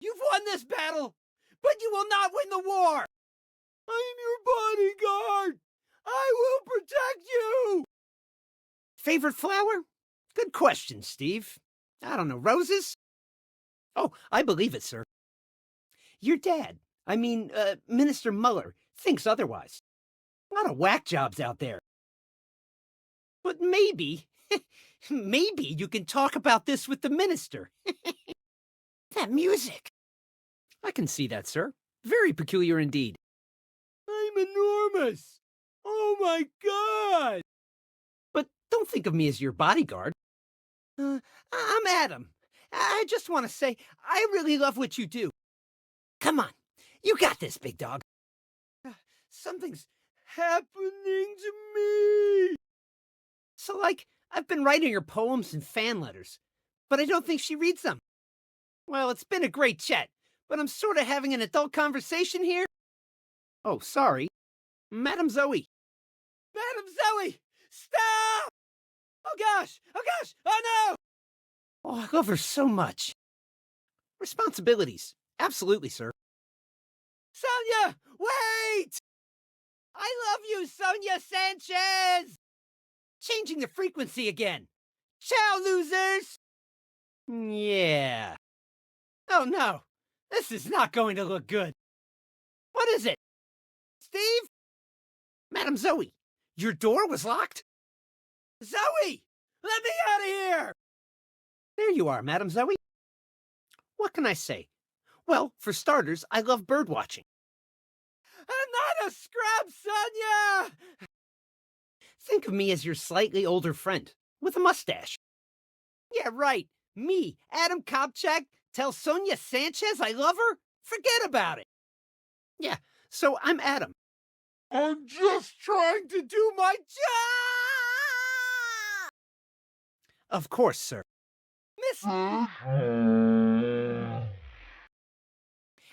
You've won this battle, but you will not win the war! I'm your bodyguard! I will protect you! Favorite flower? Good question, Steve. I don't know, roses? Oh, I believe it, sir. Your dad, Minister Muller, thinks otherwise. A lot of whack jobs out there. But maybe, maybe you can talk about this with the minister. That music. I can see that, sir. Very peculiar indeed. I'm enormous. Oh my God. But don't think of me as your bodyguard. I'm Adam. I just want to say, I really love what you do. Come on, you got this, big dog. Something's happening to me. So, I've been writing her poems and fan letters, but I don't think she reads them. Well, it's been a great chat, but I'm sort of having an adult conversation here. Oh, sorry. Madam Zoe. Madam Zoe! Stop! Oh gosh! Oh gosh! Oh no! Oh, I love her so much. Responsibilities. Absolutely, sir. Sonia! Wait! I love you, Sonia Sanchez! Changing the frequency again. Ciao, losers! Yeah. Oh no, this is not going to look good. What is it? Steve? Madam Zoe, your door was locked? Zoe! Let me out of here! There you are, Madam Zoe. What can I say? Well, for starters, I love birdwatching. I'm not a scrub, Sonia! Think of me as your slightly older friend, with a mustache. Yeah, right. Me, Adam Kopchak, tell Sonia Sanchez I love her? Forget about it. Yeah, so I'm Adam. I'm just trying to do my job! Of course, sir. Miss...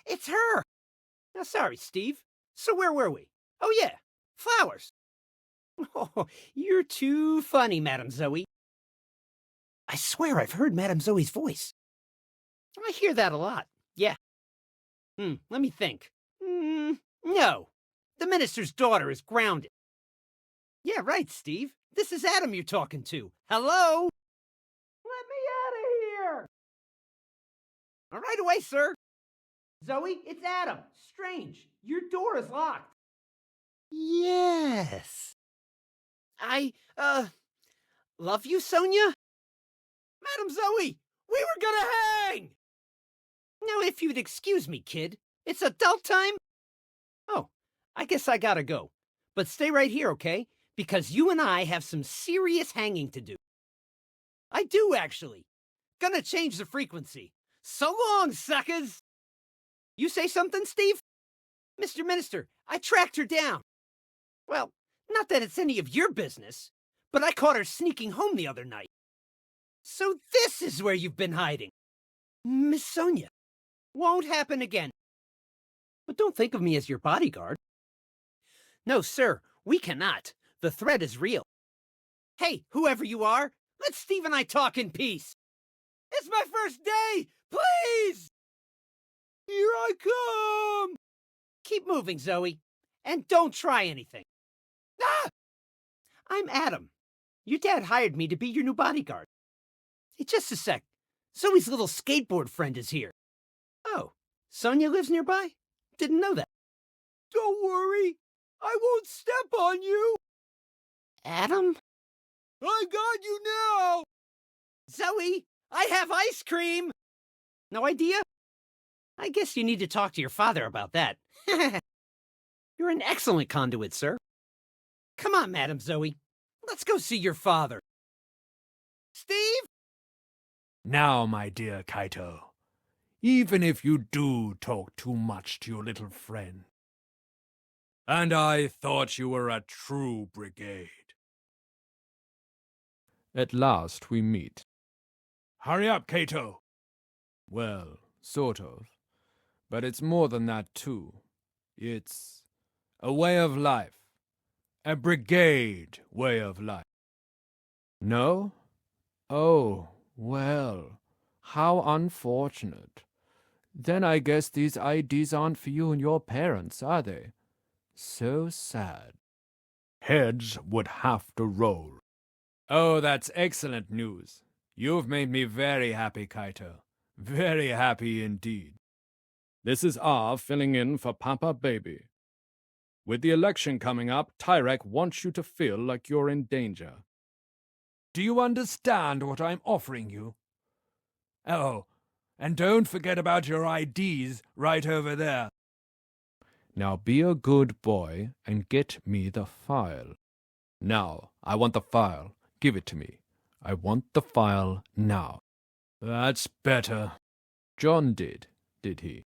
It's her! Oh, sorry, Steve. So where were we? Oh, yeah, flowers. Oh, you're too funny, Madam Zoe. I swear I've heard Madam Zoe's voice. I hear that a lot, yeah. Let me think. No. The minister's daughter is grounded. Yeah, right, Steve. This is Adam you're talking to. Hello? Let me out of here! All right, away, sir. Zoe, it's Adam. Strange. Your door is locked. Yes. I, love you, Sonia? Madam Zoe, we were gonna hang! Now, if you'd excuse me, kid, it's adult time? Oh, I guess I gotta go. But stay right here, okay? Because you and I have some serious hanging to do. I do, actually. Gonna change the frequency. So long, suckers! You say something, Steve? Mr. Minister, I tracked her down. Well, not that it's any of your business, but I caught her sneaking home the other night. So this is where you've been hiding. Miss Sonia. Won't happen again. But don't think of me as your bodyguard. No, sir, we cannot. The threat is real. Hey, whoever you are, let Steve and I talk in peace. It's my first day! Please! Here I come! Keep moving, Zoe. And don't try anything. Ah! I'm Adam. Your dad hired me to be your new bodyguard. Hey, just a sec. Zoe's little skateboard friend is here. Oh, Sonia lives nearby? Didn't know that. Don't worry. I won't step on you. Adam? I got you now! Zoe, I have ice cream! No idea? I guess you need to talk to your father about that. You're an excellent conduit, sir. Come on, Madam Zoe. Let's go see your father. Steve? Now, my dear Kaito, even if you do talk too much to your little friend, and I thought you were a true brigade. At last we meet. Hurry up, Kaito. Well, sort of. But it's more than that, too. It's a way of life. a brigade way of life. No? Oh, well, how unfortunate. Then I guess these IDs aren't for you and your parents, are they? So sad. Heads would have to roll. Oh, that's excellent news. You've made me very happy, Kaito. Very happy indeed. This is R filling in for Papa Baby. With the election coming up, Tyrak wants you to feel like you're in danger. Do you understand what I'm offering you? Oh, and don't forget about your IDs right over there. Now be a good boy and get me the file. Now, I want the file. Give it to me. I want the file now. That's better. John did he?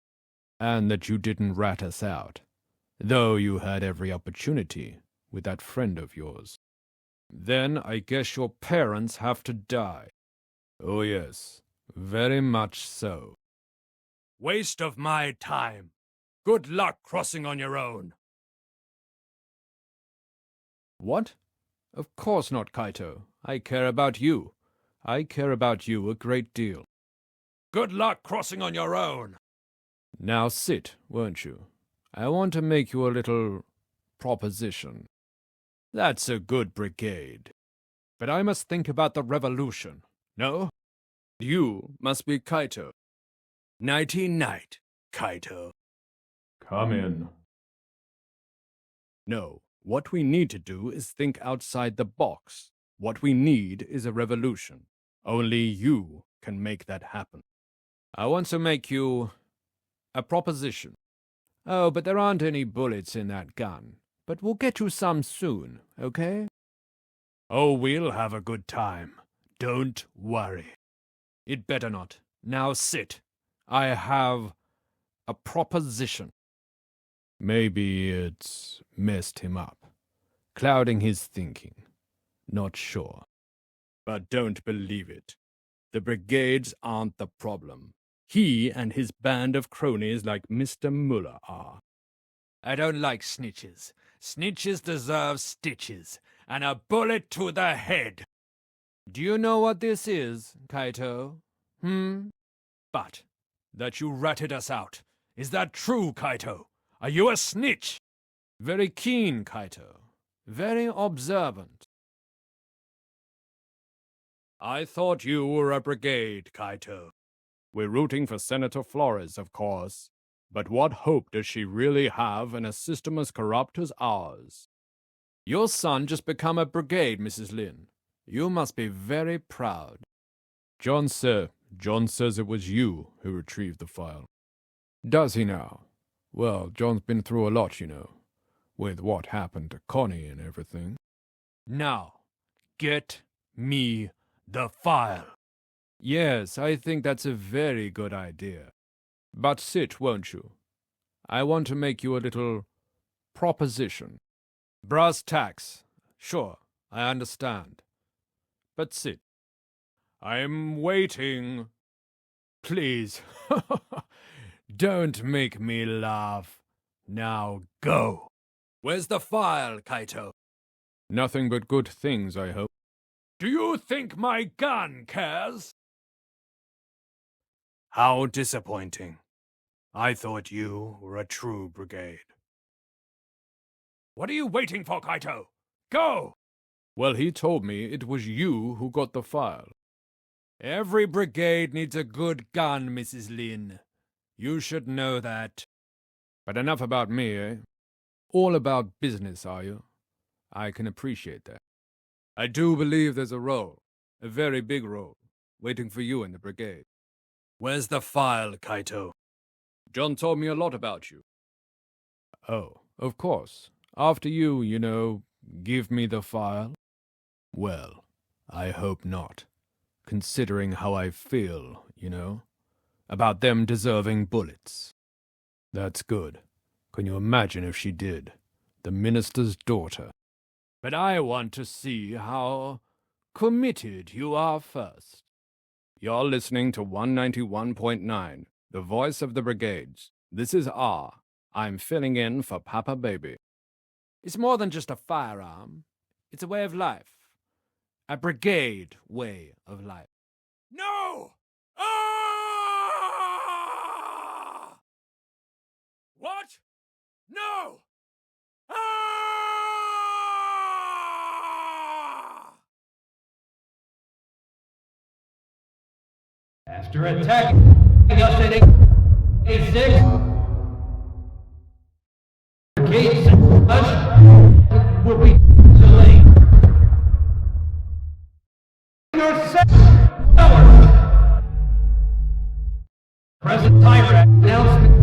And that you didn't rat us out, though you had every opportunity with that friend of yours. Then I guess your parents have to die. Oh yes, very much so. Waste of my time. Good luck crossing on your own. What? Of course not, Kaito. I care about you. I care about you a great deal. Good luck crossing on your own. Now sit, won't you? I want to make you a little proposition. That's a good brigade. But I must think about the revolution. No? You must be Kaito. Nighty-night, Kaito. Come in. No, what we need to do is think outside the box. What we need is a revolution. Only you can make that happen. I want to make you a proposition. Oh, but there aren't any bullets in that gun. But we'll get you some soon, okay? Oh, we'll have a good time. Don't worry. It better not. Now sit. I have a proposition. Maybe it's messed him up, clouding his thinking. Not sure. But don't believe it. The brigades aren't the problem. He and his band of cronies like Mr. Muller are. I don't like snitches. Snitches deserve stitches, and a bullet to the head. Do you know what this is, Kaito? But that you ratted us out. Is that true, Kaito? Are you a snitch? Very keen, Kaito. Very observant. I thought you were a brigade, Kaito. We're rooting for Senator Flores, of course. But what hope does she really have in a system as corrupt as ours? Your son just become a brigade, Mrs. Lin. You must be very proud. John says it was you who retrieved the file. Does he now? Well, John's been through a lot, you know, with what happened to Connie and everything. Now, get me the file. Yes, I think that's a very good idea. But sit, won't you? I want to make you a little proposition. Brass tacks. Sure, I understand. But sit. I'm waiting. Please. Don't make me laugh. Now go. Where's the file, Kaito? Nothing but good things, I hope. Do you think my gun cares? How disappointing. I thought you were a true brigade. What are you waiting for, Kaito? Go! Well, he told me it was you who got the file. Every brigade needs a good gun, Mrs. Lin. You should know that. But enough about me, eh? All about business, are you? I can appreciate that. I do believe there's a role, a very big role, waiting for you in the brigade. Where's the file, Kaito? John told me a lot about you. Oh, of course. After you, you know, give me the file. Well, I hope not. Considering how I feel, you know, about them deserving bullets. That's good. Can you imagine if she did? The minister's daughter. But I want to see how committed you are first. You're listening to 191.9, the voice of the brigades. This is R. I'm filling in for Papa Baby. It's more than just a firearm. It's a way of life. A brigade way of life. No! Ah! What? No! Ah! After attacking us in 86, Brigade Sabotage will be delayed. Your hours. President Tyrak announcement.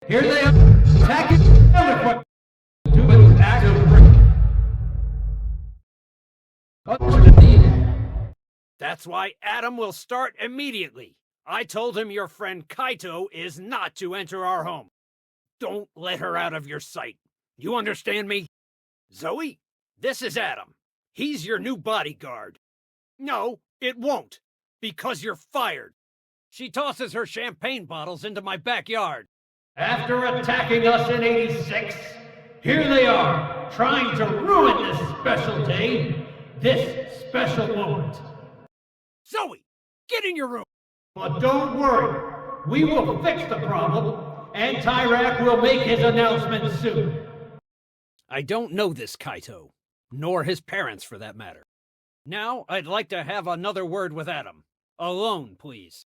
Here they are attacking equipment to an active That's why Adam will start immediately. I told him your friend Kaito is not to enter our home. Don't let her out of your sight. You understand me? Zoe, this is Adam. He's your new bodyguard. No, it won't, because you're fired. She tosses her champagne bottles into my backyard. After attacking us in 86, here they are, trying to ruin this special day, this special moment. Zoe, get in your room. But don't worry, we will fix the problem, and Tyrak will make his announcement soon. I don't know this Kaito, nor his parents for that matter. Now, I'd like to have another word with Adam. Alone, please.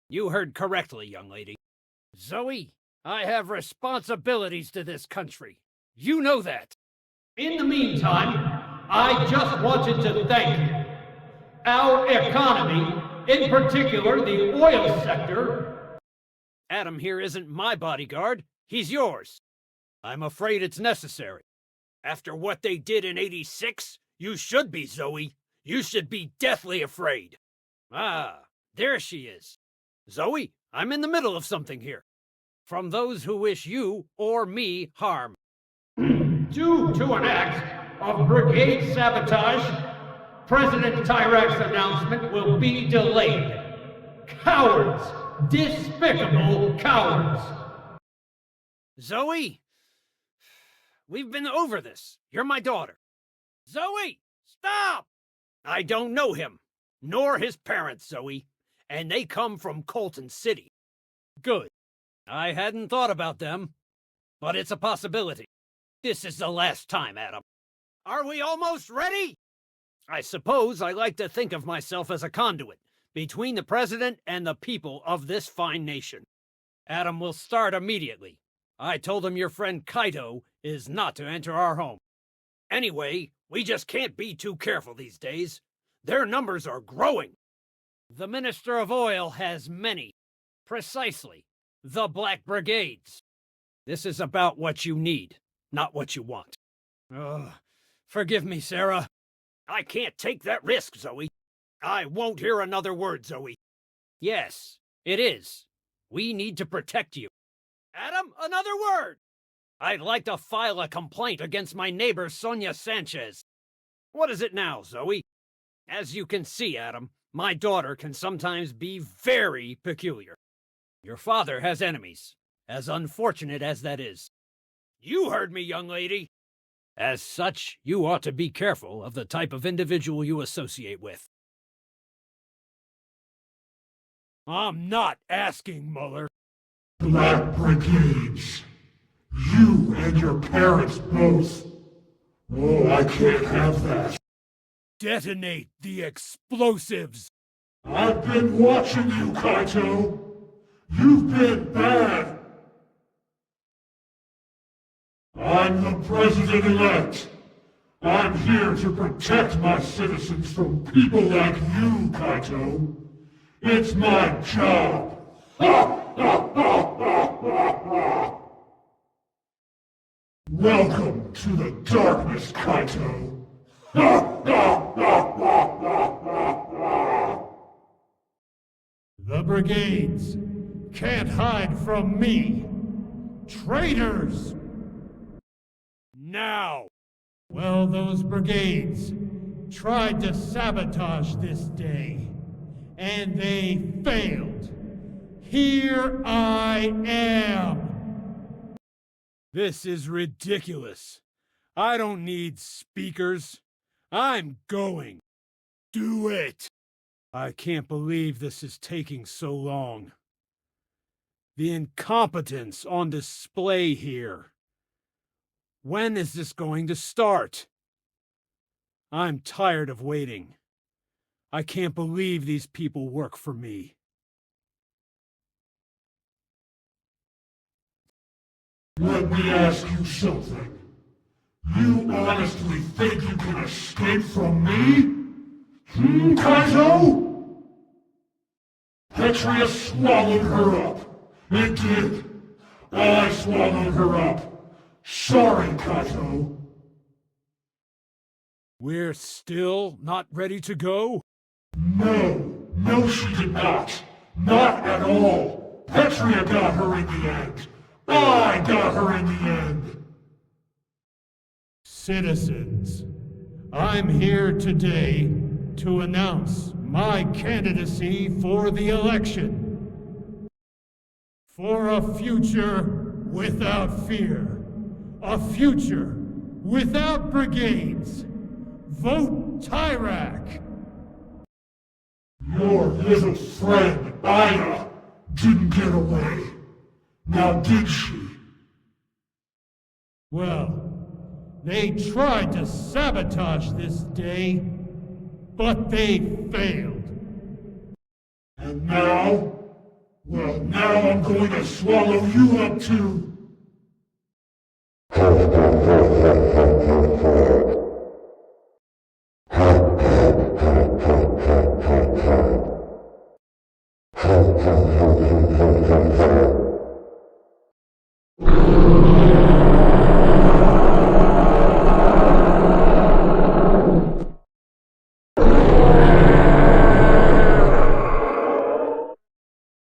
You heard correctly, young lady. Zoe, I have responsibilities to this country. You know that. In the meantime, I just wanted to thank you. Our economy, in particular the oil sector. Adam here isn't my bodyguard. He's yours. I'm afraid it's necessary. After what they did in 86, you should be, Zoe. You should be deathly afraid. Ah, there she is. Zoe, I'm in the middle of something here. From those who wish you or me harm. Due to an act of brigade sabotage, President Tyrak's announcement will be delayed. Cowards! Despicable cowards! Zoe! We've been over this. You're my daughter. Zoe! Stop! I don't know him, nor his parents, Zoe, and they come from Colton City. Good. I hadn't thought about them, but it's a possibility. This is the last time, Adam. Are we almost ready? I suppose I like to think of myself as a conduit between the president and the people of this fine nation. Adam will start immediately. I told him your friend Kaito is not to enter our home. Anyway, we just can't be too careful these days. Their numbers are growing. The Minister of Oil has many. Precisely. The Black Brigades. This is about what you need, not what you want. Forgive me, Sarah. I can't take that risk, Zoe. I won't hear another word, Zoe. Yes, it is. We need to protect you. Adam, another word! I'd like to file a complaint against my neighbor, Sonia Sanchez. What is it now, Zoe? As you can see, Adam, my daughter can sometimes be very peculiar. Your father has enemies, as unfortunate as that is. You heard me, young lady. As such, you ought to be careful of the type of individual you associate with. I'm not asking, Muller. Black Brigades. You and your parents both. Oh, I can't have that. Detonate the explosives! I've been watching you, Kaito. You've been bad. I'm the president-elect. I'm here to protect my citizens from people like you, Kaito. It's my job. Welcome to the darkness, Kaito. The brigades can't hide from me. Traitors! Now! Well, those brigades tried to sabotage this day, and they failed. Here I am. This is ridiculous. I don't need speakers. I'm going. Do it! I can't believe this is taking so long. The incompetence on display here. When is this going to start? I'm tired of waiting. I can't believe these people work for me. Let me ask you something. You honestly think you can escape from me? Kaito? Petria swallowed her up. It did. I swallowed her up. Sorry, Kaito. We're still not ready to go? No, she did not. Not at all. Petria got her in the end. I got her in the end. Citizens, I'm here today to announce my candidacy for the election. For a future without fear. A future without brigades. Vote Tyrak! Your little friend, Ida, didn't get away. Now did she? Well, they tried to sabotage this day, but they failed. And now? Well, now I'm going to swallow you up too.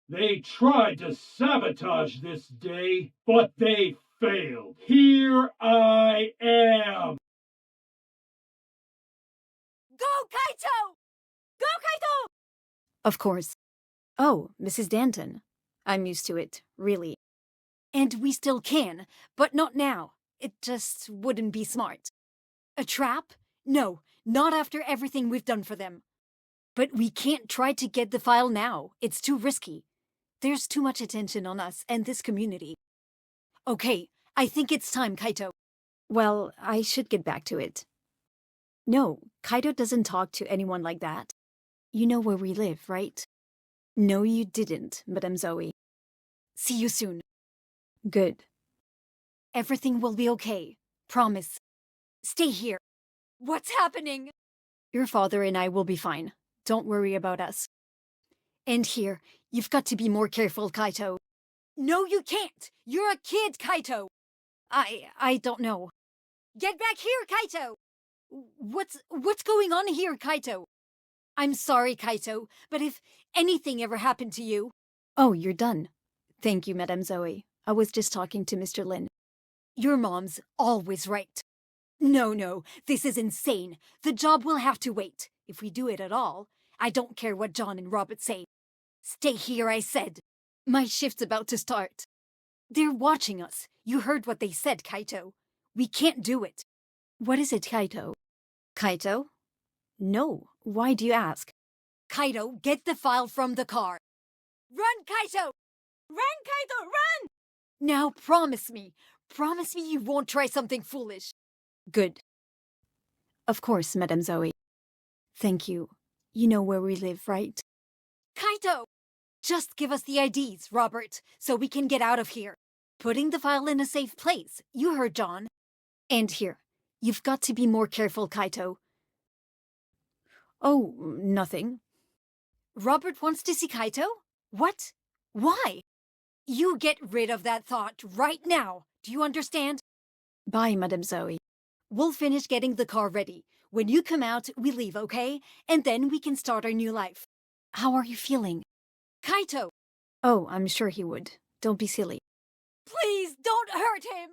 They tried to sabotage this day, but they failed. Here I am! Go, Kaito! Go, Kaito! Of course. Oh, Mrs. Danton. I'm used to it, really. And we still can, but not now. It just wouldn't be smart. A trap? No, not after everything we've done for them. But we can't try to get the file now. It's too risky. There's too much attention on us and this community. Okay, I think it's time, Kaito. Well, I should get back to it. No, Kaito doesn't talk to anyone like that. You know where we live, right? No, you didn't, Madame Zoe. See you soon. Good. Everything will be okay. Promise. Stay here. What's happening? Your father and I will be fine. Don't worry about us. And here, you've got to be more careful, Kaito. No, you can't! You're a kid, Kaito! I don't know. Get back here, Kaito! What's going on here, Kaito? I'm sorry, Kaito, but if anything ever happened to you... Oh, you're done. Thank you, Madame Zoe. I was just talking to Mr. Lin. Your mom's always right. No, this is insane. The job will have to wait. If we do it at all, I don't care what John and Robert say. Stay here, I said. My shift's about to start. They're watching us. You heard what they said, Kaito. We can't do it. What is it, Kaito? Kaito? No. Why do you ask? Kaito, get the file from the car. Run, Kaito! Run, Kaito, run! Now promise me. Promise me you won't try something foolish. Good. Of course, Madame Zoe. Thank you. You know where we live, right? Kaito! Just give us the IDs, Robert, so we can get out of here. Putting the file in a safe place. You heard John. And here. You've got to be more careful, Kaito. Oh, nothing. Robert wants to see Kaito? What? Why? You get rid of that thought right now. Do you understand? Bye, Madame Zoe. We'll finish getting the car ready. When you come out, we leave, okay? And then we can start our new life. How are you feeling? Kaito! Oh, I'm sure he would. Don't be silly. Please don't hurt him!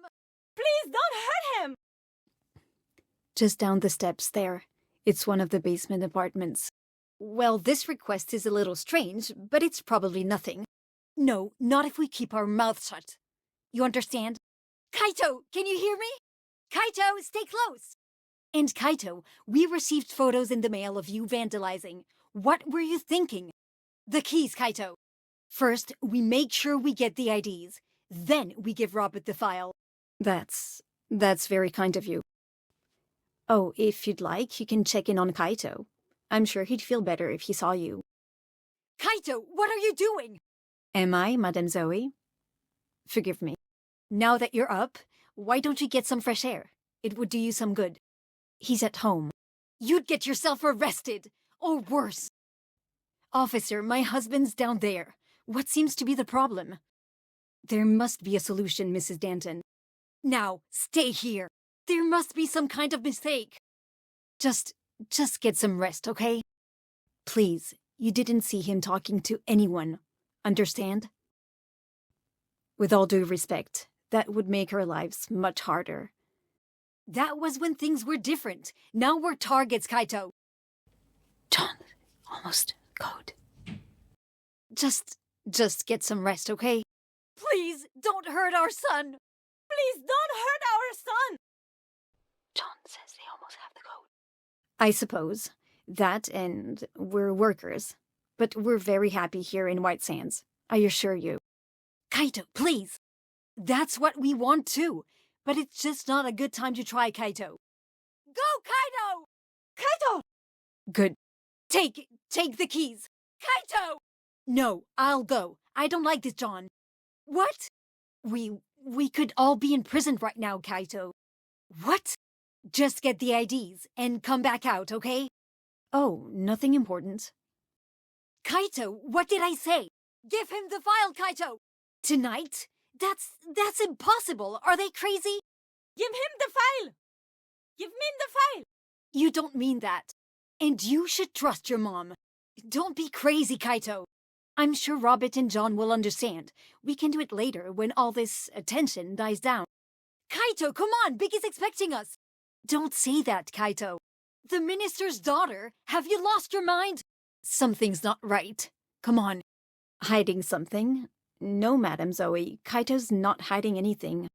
Please don't hurt him! Just down the steps there. It's one of the basement apartments. Well, this request is a little strange, but it's probably nothing. No, not if we keep our mouths shut. You understand? Kaito, can you hear me? Kaito, stay close! And Kaito, we received photos in the mail of you vandalizing. What were you thinking? The keys, Kaito. First, we make sure we get the IDs. Then we give Robert the file. That's very kind of you. Oh, if you'd like, you can check in on Kaito. I'm sure he'd feel better if he saw you. Kaito, what are you doing? Am I, Madame Zoe? Forgive me. Now that you're up, why don't you get some fresh air? It would do you some good. He's at home. You'd get yourself arrested, or worse. Officer, my husband's down there. What seems to be the problem? There must be a solution, Mrs. Danton. Now, stay here. There must be some kind of mistake. Just get some rest, okay? Please, you didn't see him talking to anyone. Understand? With all due respect, that would make our lives much harder. That was when things were different. Now we're targets, Kaito. John, almost code. Just get some rest, okay? Please, don't hurt our son. Please, don't hurt our son. John says they almost have the code. I suppose. That and we're workers. But we're very happy here in White Sands. I assure you. Kaito, please. That's what we want too. But it's just not a good time to try, Kaito. Go, Kaito! Kaito! Good. Take the keys. Kaito! No, I'll go. I don't like this, John. What? We could all be in prison right now, Kaito. What? Just get the IDs and come back out, okay? Oh, nothing important. Kaito, what did I say? Give him the file, Kaito! Tonight? That's impossible. Are they crazy? Give him the file! Give me the file! You don't mean that. And you should trust your mom. Don't be crazy, Kaito. I'm sure Robert and John will understand. We can do it later when all this attention dies down. Kaito, come on! Biggie's expecting us! Don't say that, Kaito. The minister's daughter? Have you lost your mind? Something's not right. Come on. Hiding something? No, Madame Zoe. Kaito's not hiding anything.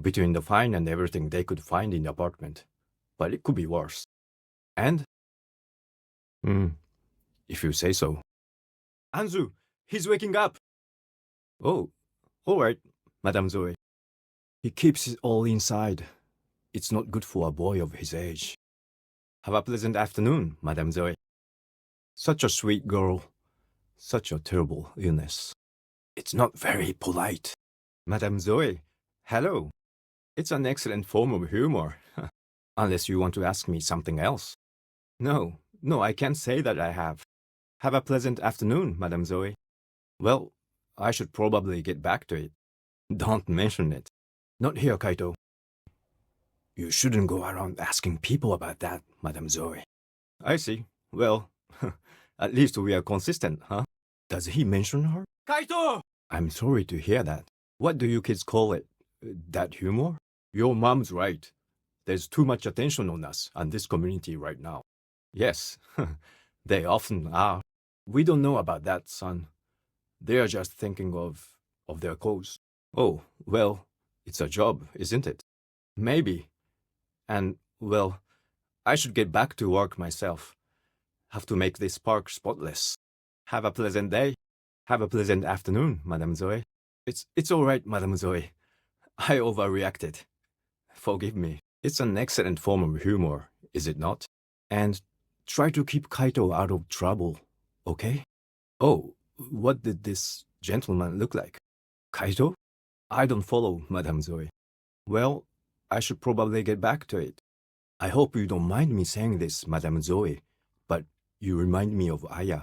Between the fine and everything they could find in the apartment. But it could be worse. And? If you say so. Anzu, he's waking up. Oh, all right, Madame Zoe. He keeps it all inside. It's not good for a boy of his age. Have a pleasant afternoon, Madame Zoe. Such a sweet girl. Such a terrible illness. It's not very polite. Madame Zoe, hello. It's an excellent form of humor. Unless you want to ask me something else. No, I can't say that I have. Have a pleasant afternoon, Madame Zoe. Well, I should probably get back to it. Don't mention it. Not here, Kaito. You shouldn't go around asking people about that, Madame Zoe. I see. Well, at least we are consistent, huh? Does he mention her? Kaito! I'm sorry to hear that. What do you kids call it? That humor? Your mom's right. There's too much attention on us and this community right now. Yes, they often are. We don't know about that, son. They are just thinking of their cause. Oh, well, it's a job, isn't it? Maybe. And, well, I should get back to work myself. Have to make this park spotless. Have a pleasant day. Have a pleasant afternoon, Madame Zoe. It's all right, Madame Zoe. I overreacted. Forgive me. It's an excellent form of humor, is it not? And try to keep Kaito out of trouble, okay? Oh, what did this gentleman look like? Kaito? I don't follow, Madame Zoe. Well, I should probably get back to it. I hope you don't mind me saying this, Madame Zoe, but you remind me of Aya.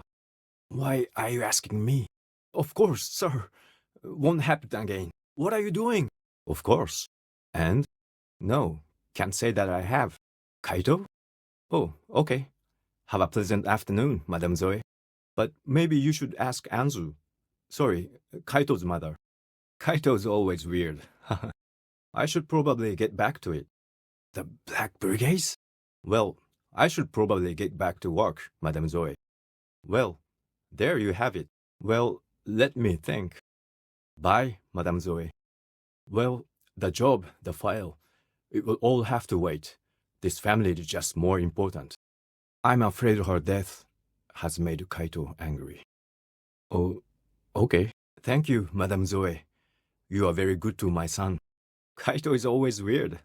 Why are you asking me? Of course, sir. Won't happen again. What are you doing? Of course. And? No, can't say that I have. Kaito? Oh, okay. Have a pleasant afternoon, Madame Zoe. But maybe you should ask Anzu. Sorry, Kaito's mother. Kaito's always weird. I should probably get back to it. The Black Brigades? Well, I should probably get back to work, Madame Zoe. Well, there you have it. Well, let me think. Bye, Madame Zoe. Well, the job, the file, it will all have to wait. This family is just more important. I'm afraid her death has made Kaito angry. Oh, okay. Thank you, Madame Zoe. You are very good to my son. Kaito is always weird.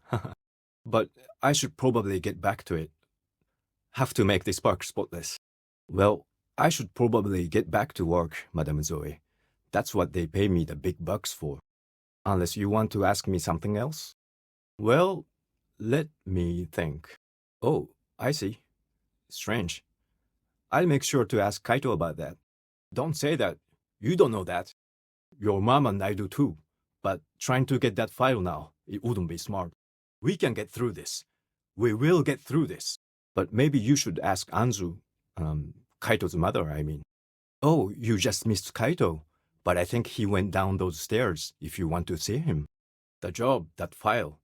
But I should probably get back to it. Have to make this park spotless. Well, I should probably get back to work, Madame Zoe. That's what they pay me the big bucks for. Unless you want to ask me something else? Well, let me think. Oh, I see. Strange. I'll make sure to ask Kaito about that. Don't say that. You don't know that. Your mom and I do too. But trying to get that file now, it wouldn't be smart. We can get through this. We will get through this. But maybe you should ask Anzu, Kaito's mother, I mean. Oh, you just missed Kaito. But I think he went down those stairs if you want to see him. The job, that file,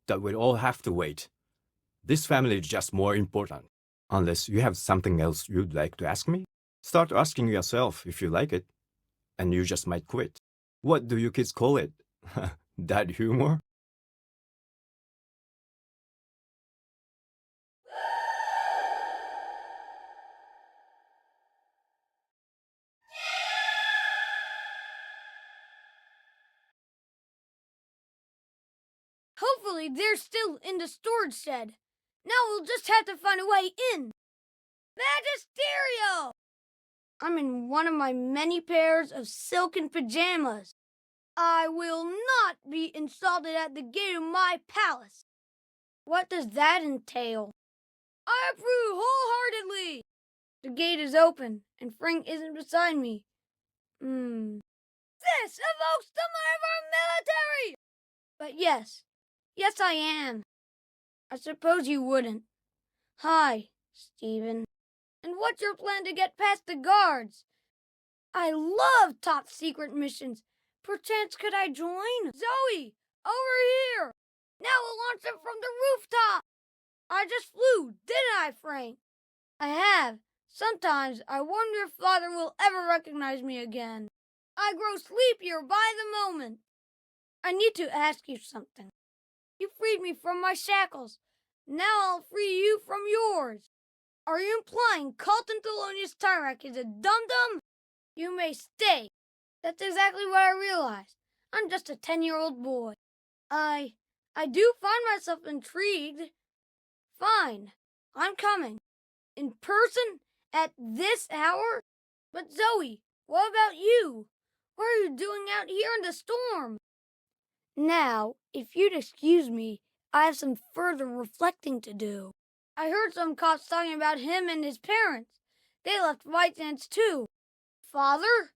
that will all have to wait. This family is just more important. Unless you have something else you'd like to ask me? Start asking yourself if you like it. And you just might quit. What do you kids call it? Dad humor? Hopefully they're still in the storage shed. Now we'll just have to find a way in. Magisterio! I'm in one of my many pairs of silken pajamas. I will not be insulted at the gate of my palace. What does that entail? I approve wholeheartedly. The gate is open, and Frank isn't beside me. This evokes the might of our military! But yes, I am. I suppose you wouldn't. Hi, Stephen. And what's your plan to get past the guards? I love top secret missions. Perchance could I join? Zoe, over here! Now we'll launch them from the rooftop! I just flew, didn't I, Frank? I have. Sometimes I wonder if Father will ever recognize me again. I grow sleepier by the moment. I need to ask you something. You freed me from my shackles. Now I'll free you from yours. Are you implying Colton Thelonious Tyrak is a dum-dum? You may stay. That's exactly what I realized. I'm just a 10-year-old boy. I do find myself intrigued. Fine, I'm coming. In person? At this hour? But Zoe, what about you? What are you doing out here in the storm? Now, if you'd excuse me, I have some further reflecting to do. I heard some cops talking about him and his parents. They left White Sands too. Father?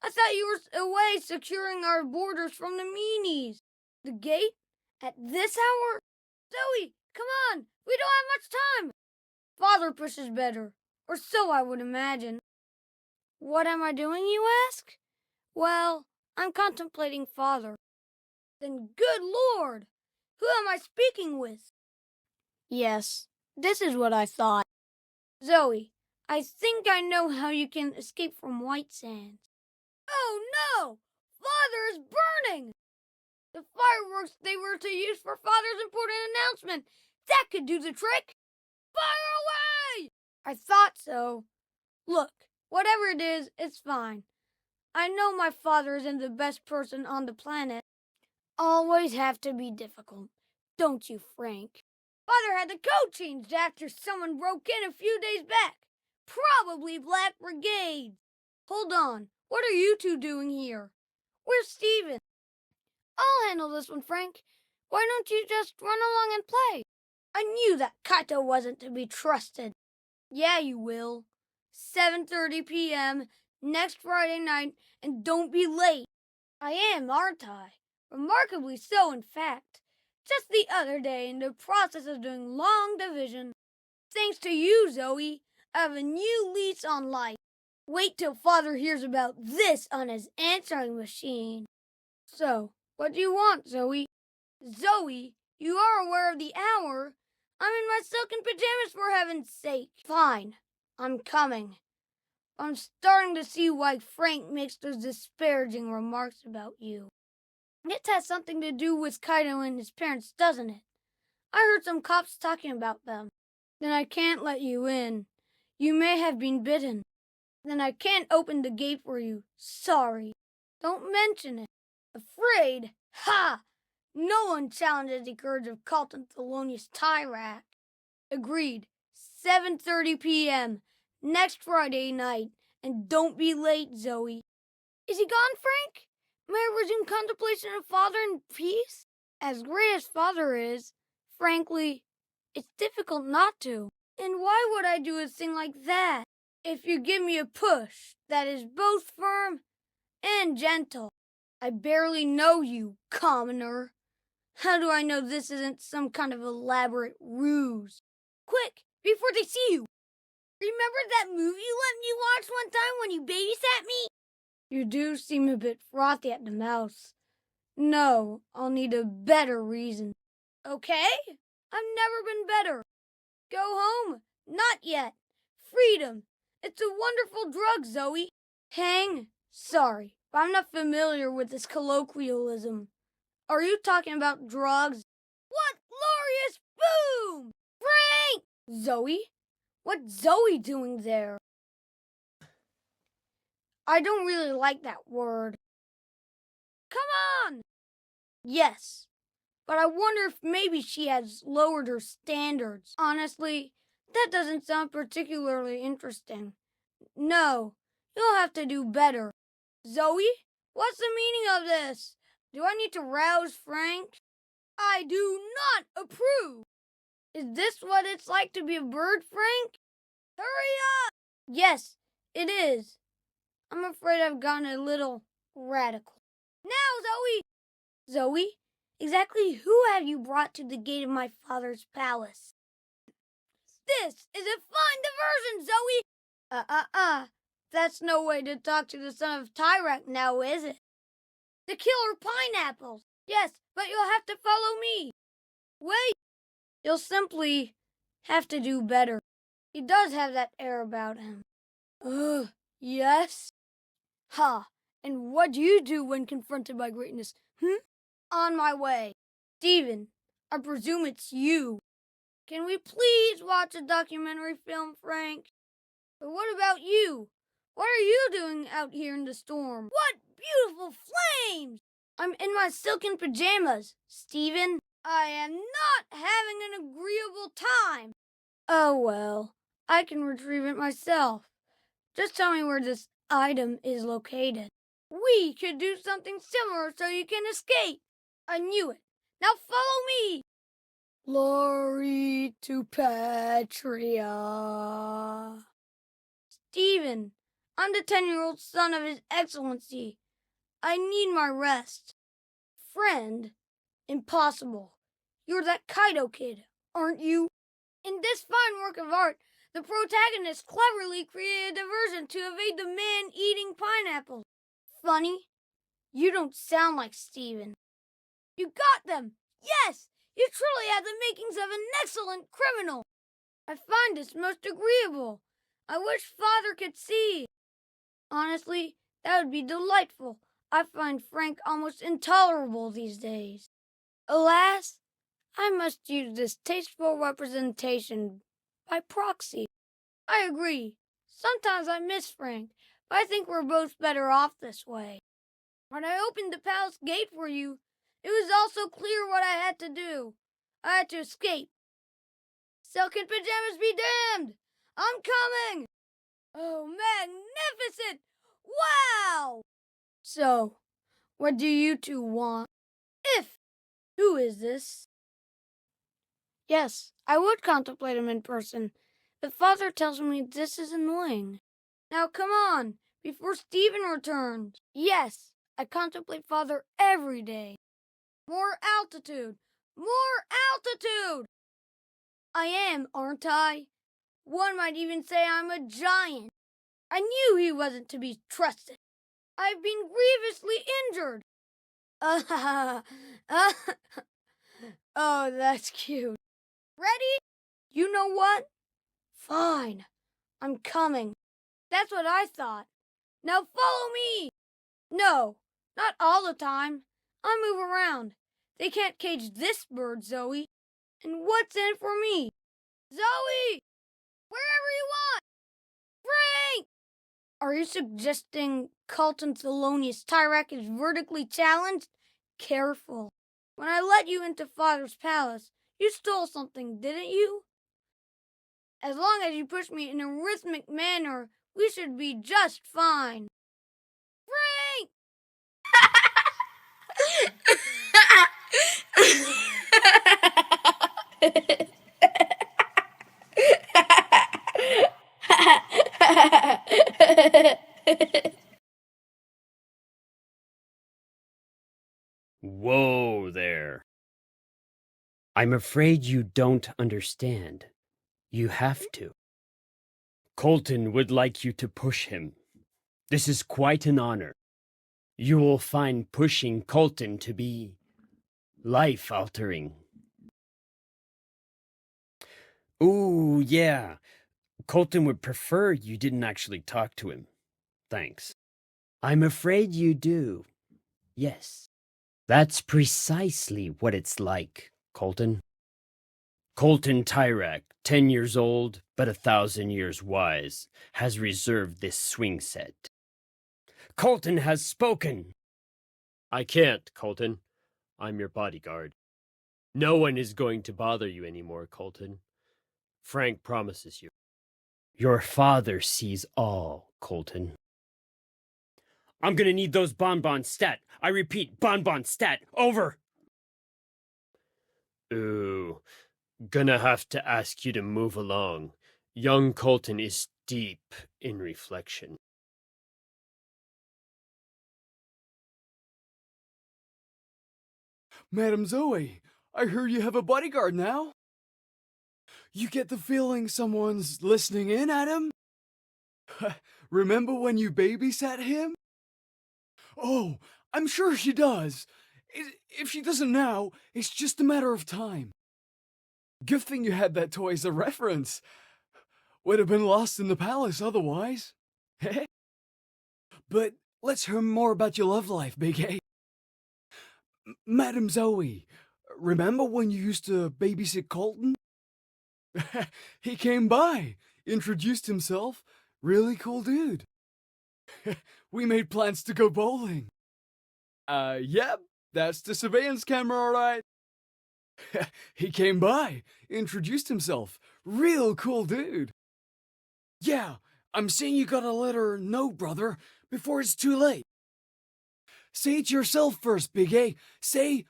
I thought you were away securing our borders from the meanies. The gate? At this hour? Zoe, come on! We don't have much time! Father pushes better, or so I would imagine. What am I doing, you ask? Well, I'm contemplating Father. Then good Lord! Who am I speaking with? Yes, this is what I thought. Zoe, I think I know how you can escape from White Sands. Oh no! Father is burning! The fireworks they were to use for Father's important announcement. That could do the trick! Fire away! I thought so. Look, whatever it is, it's fine. I know my father isn't the best person on the planet. Always have to be difficult, don't you, Frank? Father had the code changed after someone broke in a few days back. Probably Black Brigade. Hold on, what are you two doing here? Where's Stephen? I'll handle this one, Frank. Why don't you just run along and play? I knew that Kaito wasn't to be trusted. Yeah, you will. 7:30 p.m. next Friday night, and don't be late. I am, aren't I? Remarkably so, in fact. Just the other day, in the process of doing long division. Thanks to you, Zoe, I have a new lease on life. Wait till Father hears about this on his answering machine. So, what do you want, Zoe? Zoe, you are aware of the hour. I'm in my silken pajamas, for heaven's sake. Fine, I'm coming. I'm starting to see why Frank makes those disparaging remarks about you. It has something to do with Kaito and his parents, doesn't it? I heard some cops talking about them. Then I can't let you in. You may have been bitten. Then I can't open the gate for you. Sorry. Don't mention it. Afraid? Ha! No one challenges the courage of Colton Thelonious Tyrak. Agreed. 7:30 p.m. next Friday night. And don't be late, Zoe. Is he gone, Frank? May I resume contemplation of father in peace? As great as father is, frankly, it's difficult not to. And why would I do a thing like that if you give me a push that is both firm and gentle? I barely know you, commoner. How do I know this isn't some kind of elaborate ruse? Quick, before they see you! Remember that movie you let me watch one time when you babysat me? You do seem a bit frothy at the mouth. No, I'll need a better reason. Okay? I've never been better. Go home? Not yet. Freedom. It's a wonderful drug, Zoe. Hang? Sorry, but I'm not familiar with this colloquialism. Are you talking about drugs? What glorious boom! Frank! Zoe? What's Zoe doing there? I don't really like that word. Come on! Yes, but I wonder if maybe she has lowered her standards. Honestly, that doesn't sound particularly interesting. No, you'll have to do better. Zoe, what's the meaning of this? Do I need to rouse Frank? I do not approve. Is this what it's like to be a bird, Frank? Hurry up! Yes, it is. I'm afraid I've gotten a little radical. Now, Zoe! Zoe, exactly who have you brought to the gate of my father's palace? This is a fine diversion, Zoe! That's no way to talk to the son of Tyrak now, is it? The killer pineapples! Yes, but you'll have to follow me. Wait! You'll simply have to do better. He does have that air about him. Yes? Ha! And what do you do when confronted by greatness? On my way. Stephen, I presume it's you. Can we please watch a documentary film, Frank? But what about you? What are you doing out here in the storm? What beautiful flames! I'm in my silken pajamas, Stephen. I am not having an agreeable time. Oh well, I can retrieve it myself. Just tell me where this item is located. We could do something similar so you can escape. I knew it. Now follow me. Glory to Patria. Stephen, I'm the 10-year-old son of His Excellency. I need my rest. Friend, impossible. You're that Kaito kid, aren't you? In this fine work of art, the protagonist cleverly created a diversion to evade the man-eating pineapples. Funny, you don't sound like Stephen. You got them! Yes! You truly have the makings of an excellent criminal. I find this most agreeable. I wish Father could see. Honestly, that would be delightful. I find Frank almost intolerable these days. Alas, I must use this tasteful representation by proxy. I agree. Sometimes I miss Frank, but I think we're both better off this way. When I opened the palace gate for you, it was also clear what I had to do. I had to escape. Silken pajamas be damned! I'm coming! Oh, magnificent! Wow! So, what do you two want? Who is this? Yes, I would contemplate him in person, but Father tells me this is annoying. Now come on, before Stephen returns. Yes, I contemplate Father every day. More altitude! More altitude! I am, aren't I? One might even say I'm a giant. I knew he wasn't to be trusted. I've been grievously injured. Oh, that's cute. Ready? You know what? Fine. I'm coming. That's what I thought. Now follow me! No, not all the time. I move around. They can't cage this bird, Zoe. And what's in it for me? Zoe! Wherever you want! Frank! Are you suggesting Colton Thelonious Tyrak is vertically challenged? Careful. When I let you into Father's palace, you stole something, didn't you? As long as you push me in a rhythmic manner, we should be just fine. Frank! Whoa there. I'm afraid you don't understand. You have to. Colton would like you to push him. This is quite an honor. You will find pushing Colton to be life-altering. Ooh, yeah. Colton would prefer you didn't actually talk to him. Thanks. I'm afraid you do. Yes. That's precisely what it's like, Colton. Colton Tyrak, 10 years old, but 1,000 years wise, has reserved this swing set. Colton has spoken! I can't, Colton. I'm your bodyguard. No one is going to bother you anymore, Colton. Frank promises you. Your father sees all, Colton. I'm gonna need those bonbons stat. I repeat, bonbons stat. Over! Ooh, gonna have to ask you to move along. Young Colton is deep in reflection. Madam Zoe, I heard you have a bodyguard now. You get the feeling someone's listening in at him? Remember when you babysat him? Oh, I'm sure she does. If she doesn't now, it's just a matter of time. Good thing you had that toy as a reference. Would have been lost in the palace otherwise. But let's hear more about your love life, Big A. Madam Zoe, remember when you used to babysit Colton? He came by, introduced himself. Really cool dude. We made plans to go bowling. Yep, that's the surveillance camera, all right. He came by, introduced himself. Real cool dude. Yeah, I'm saying you gotta let her know, brother, before it's too late. Say it yourself first, Big A. Say,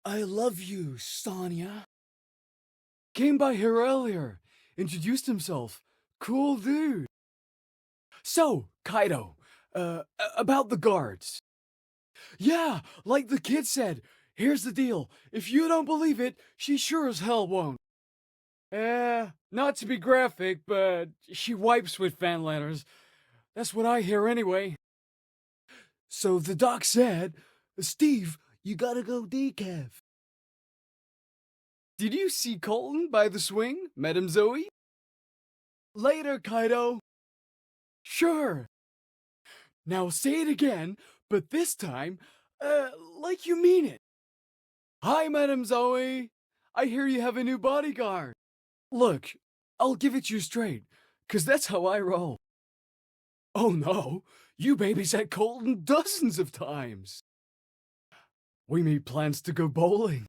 I love you, Sonia. Came by here earlier, introduced himself. Cool dude. So, Kaido, about the guards. Yeah, like the kid said, here's the deal. If you don't believe it, she sure as hell won't. Not to be graphic, but she wipes with fan letters. That's what I hear anyway. So the doc said, Steve, you gotta go decaf. Did you see Colton by the swing, Madam Zoe? Later, Kaido. Sure. Now say it again, but this time, like you mean it. Hi, Madam Zoe. I hear you have a new bodyguard. Look, I'll give it you straight, 'cause that's how I roll. Oh no, you babysat Colton dozens of times. We made plans to go bowling.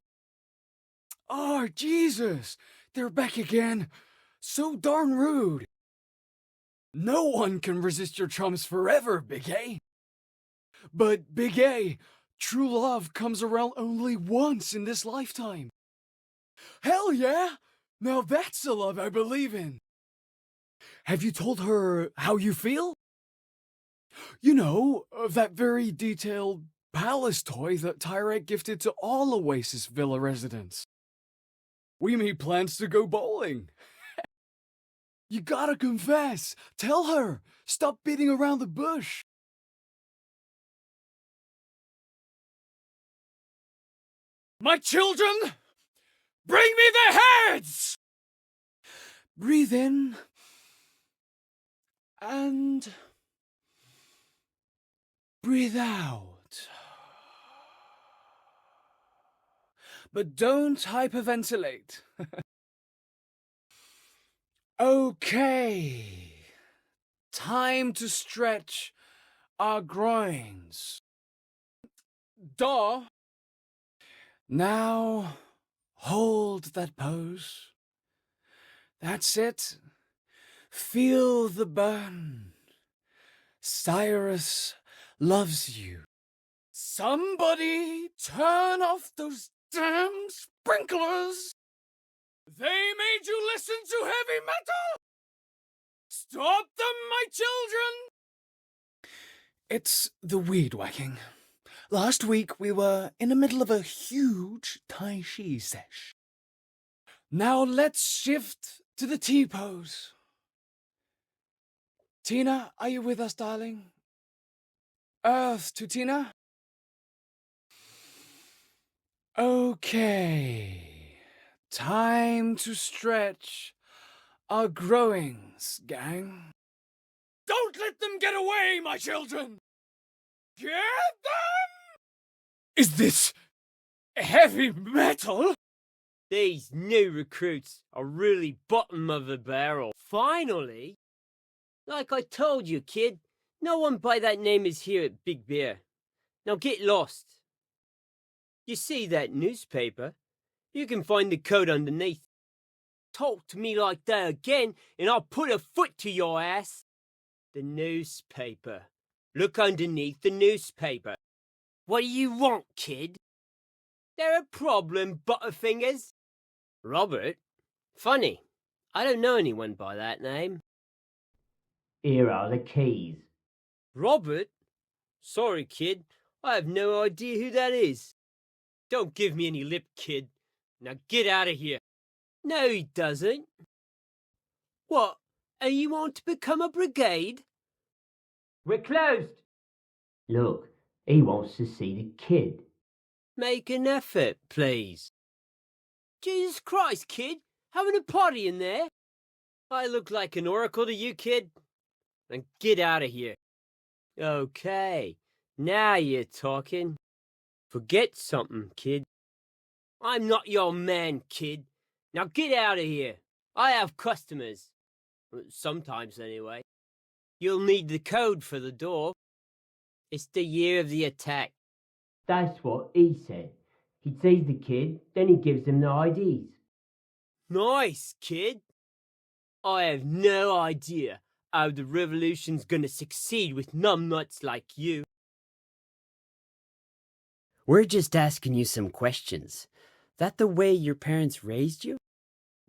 Oh, Jesus, they're back again. So darn rude. No one can resist your charms forever, Big A. But, Big A, true love comes around only once in this lifetime. Hell yeah! Now that's the love I believe in. Have you told her how you feel? You know, that very detailed palace toy that Tyrak gifted to all Oasis Villa residents. We made plans to go bowling. You gotta confess. Tell her. Stop beating around the bush. My children, bring me their heads! Breathe in. and breathe out. But don't hyperventilate. Okay. Time to stretch our groins. Now, hold that pose. That's it. Feel the burn. Cyrus loves you. Somebody turn off those damn sprinklers. They made you listen to heavy metal. Stop them, my children. It's the weed whacking. Last week we were in the middle of a huge Tai Chi sesh. Now let's shift to the T-pose. Tina, are you with us, darling? Earth to Tina. Okay. Time to stretch our growings, gang. Don't let them get away, my children! Get them! Is this heavy metal? These new recruits are really bottom of the barrel. Finally! Like I told you, kid, no one by that name is here at Big Bear. Now get lost. You see that newspaper? You can find the code underneath. Talk to me like that again, and I'll put a foot to your ass. The newspaper. Look underneath the newspaper. What do you want, kid? There a problem, Butterfingers? Robert? Funny. I don't know anyone by that name. Here are the keys. Robert? Sorry, kid. I have no idea who that is. Don't give me any lip, kid. Now get out of here. No, he doesn't. What? Are you on to become a brigade? We're closed. Look, he wants to see the kid. Make an effort, please. Jesus Christ, kid. Having a party in there? I look like an oracle to you, kid? Then get out of here. Okay, now you're talking. Forget something, kid. I'm not your man, kid. Now get out of here. I have customers. Sometimes, anyway. You'll need the code for the door. It's the year of the attack. That's what he said. He sees the kid, then he gives him the IDs. Nice, kid. I have no idea how the revolution's gonna succeed with numbnuts like you. We're just asking you some questions. That the way your parents raised you?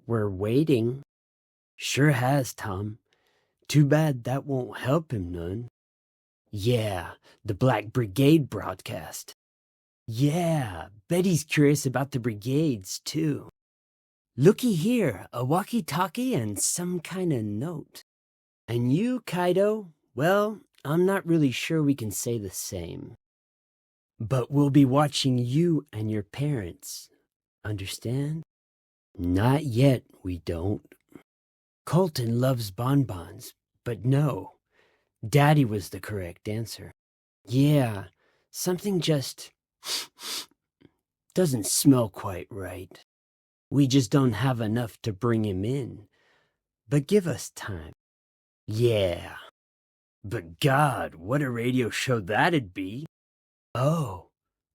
We're waiting. Sure has, Tom. Too bad that won't help him none. Yeah, the Black Brigade broadcast. Yeah, Betty's curious about the brigades, too. Looky here, a walkie-talkie and some kind of note. And you, Kaido, well, I'm not really sure we can say the same. But we'll be watching you and your parents. Understand? Not yet, we don't. Colton loves bonbons, but no. Daddy was the correct answer. Yeah, something just doesn't smell quite right. We just don't have enough to bring him in. But give us time. Yeah. But God, what a radio show that'd be. Oh,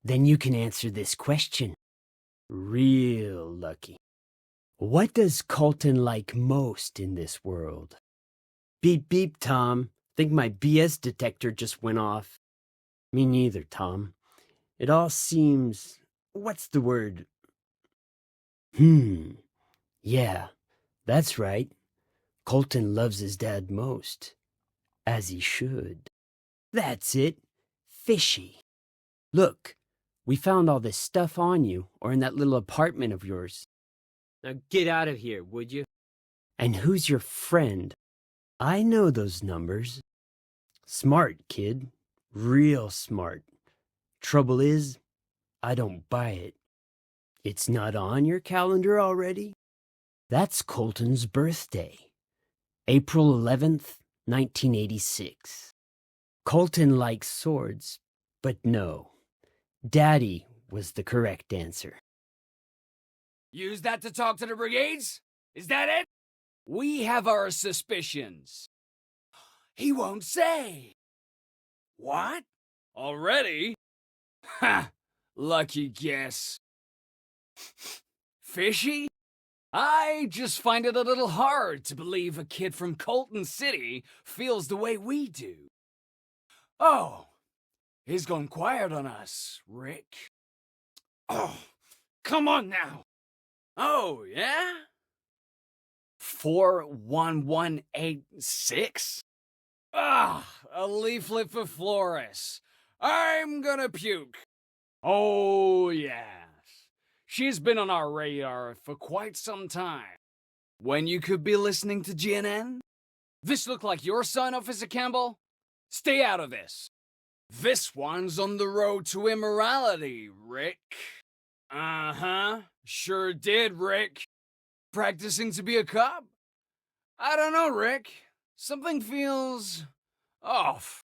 then you can answer this question. Real lucky. What does Colton like most in this world? Beep beep, Tom. Think my BS detector just went off. Me neither, Tom. It all seems... what's the word? Yeah, that's right. Colton loves his dad most. As he should. That's it. Fishy. Look, we found all this stuff on you, or in that little apartment of yours. Now get out of here, would you? And who's your friend? I know those numbers. Smart, kid. Real smart. Trouble is, I don't buy it. It's not on your calendar already? That's Colton's birthday. April 11th, 1986. Colton likes swords, but no. Daddy was the correct answer. Use that to talk to the brigades? Is that it? We have our suspicions. He won't say. What? Already? Ha! Lucky guess. Fishy? I just find it a little hard to believe a kid from Colton City feels the way we do. Oh, he's gone quiet on us, Rick. Oh, come on now. Oh, yeah? 41186? Ah, a leaflet for Flores. I'm gonna puke. Oh, yes. She's been on our radar for quite some time. When you could be listening to GNN? This look like your son, Officer Campbell? Stay out of this. This one's on the road to immorality, Rick. Uh-huh. Sure did, Rick. Practicing to be a cop? I don't know, Rick. Something feels off.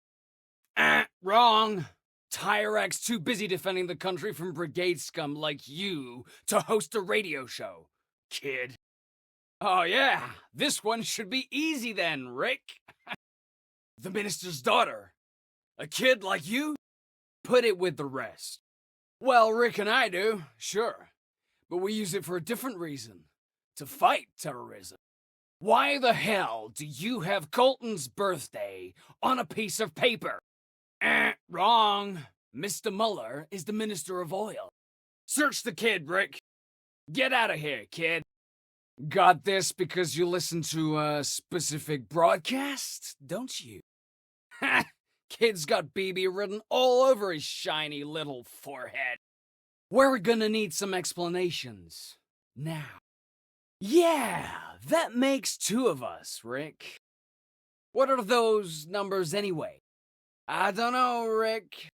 Wrong. Tyrak's too busy defending the country from brigade scum like you to host a radio show, kid. Oh yeah, this one should be easy then, Rick. The minister's daughter. A kid like you? Put it with the rest. Well, Rick and I do, sure. But we use it for a different reason. To fight terrorism. Why the hell do you have Colton's birthday on a piece of paper? Wrong. Mr. Muller is the Minister of Oil. Search the kid, Rick. Get out of here, kid. Got this because you listen to a specific broadcast, don't you? Ha! Kid's got BB written all over his shiny little forehead. We're gonna need some explanations. Now. Yeah, that makes two of us, Rick. What are those numbers anyway? I don't know, Rick.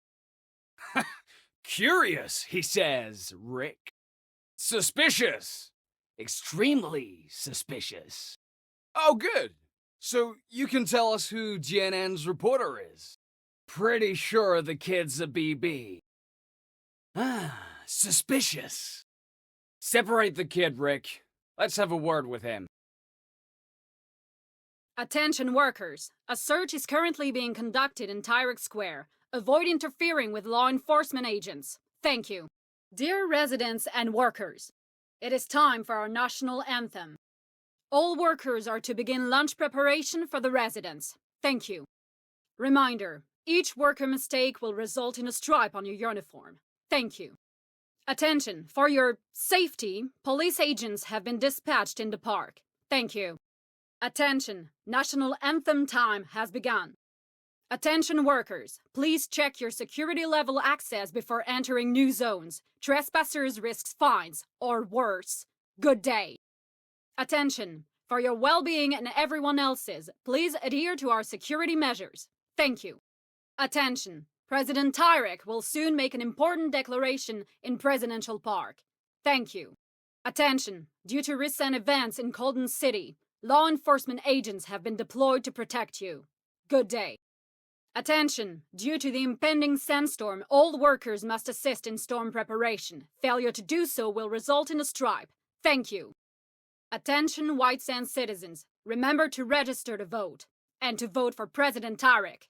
Curious, he says, Rick. Suspicious. Extremely suspicious. Oh, good. So you can tell us who GNN's reporter is. Pretty sure the kid's a BB. Ah, suspicious. Separate the kid, Rick. Let's have a word with him. Attention workers. A search is currently being conducted in Tyrak Square. Avoid interfering with law enforcement agents. Thank you. Dear residents and workers, it is time for our national anthem. All workers are to begin lunch preparation for the residents. Thank you. Reminder, each worker mistake will result in a stripe on your uniform. Thank you. Attention, for your safety, police agents have been dispatched in the park. Thank you. Attention, national anthem time has begun. Attention workers, please check your security level access before entering new zones. Trespassers risk fines, or worse. Good day. Attention, for your well-being and everyone else's, please adhere to our security measures. Thank you. Attention, President Tyrak will soon make an important declaration in Presidential Park. Thank you. Attention, due to recent events in Colton City, law enforcement agents have been deployed to protect you. Good day. Attention! Due to the impending sandstorm, all workers must assist in storm preparation. Failure to do so will result in a stripe. Thank you. Attention, White Sands citizens. Remember to register to vote. And to vote for President Tyrak.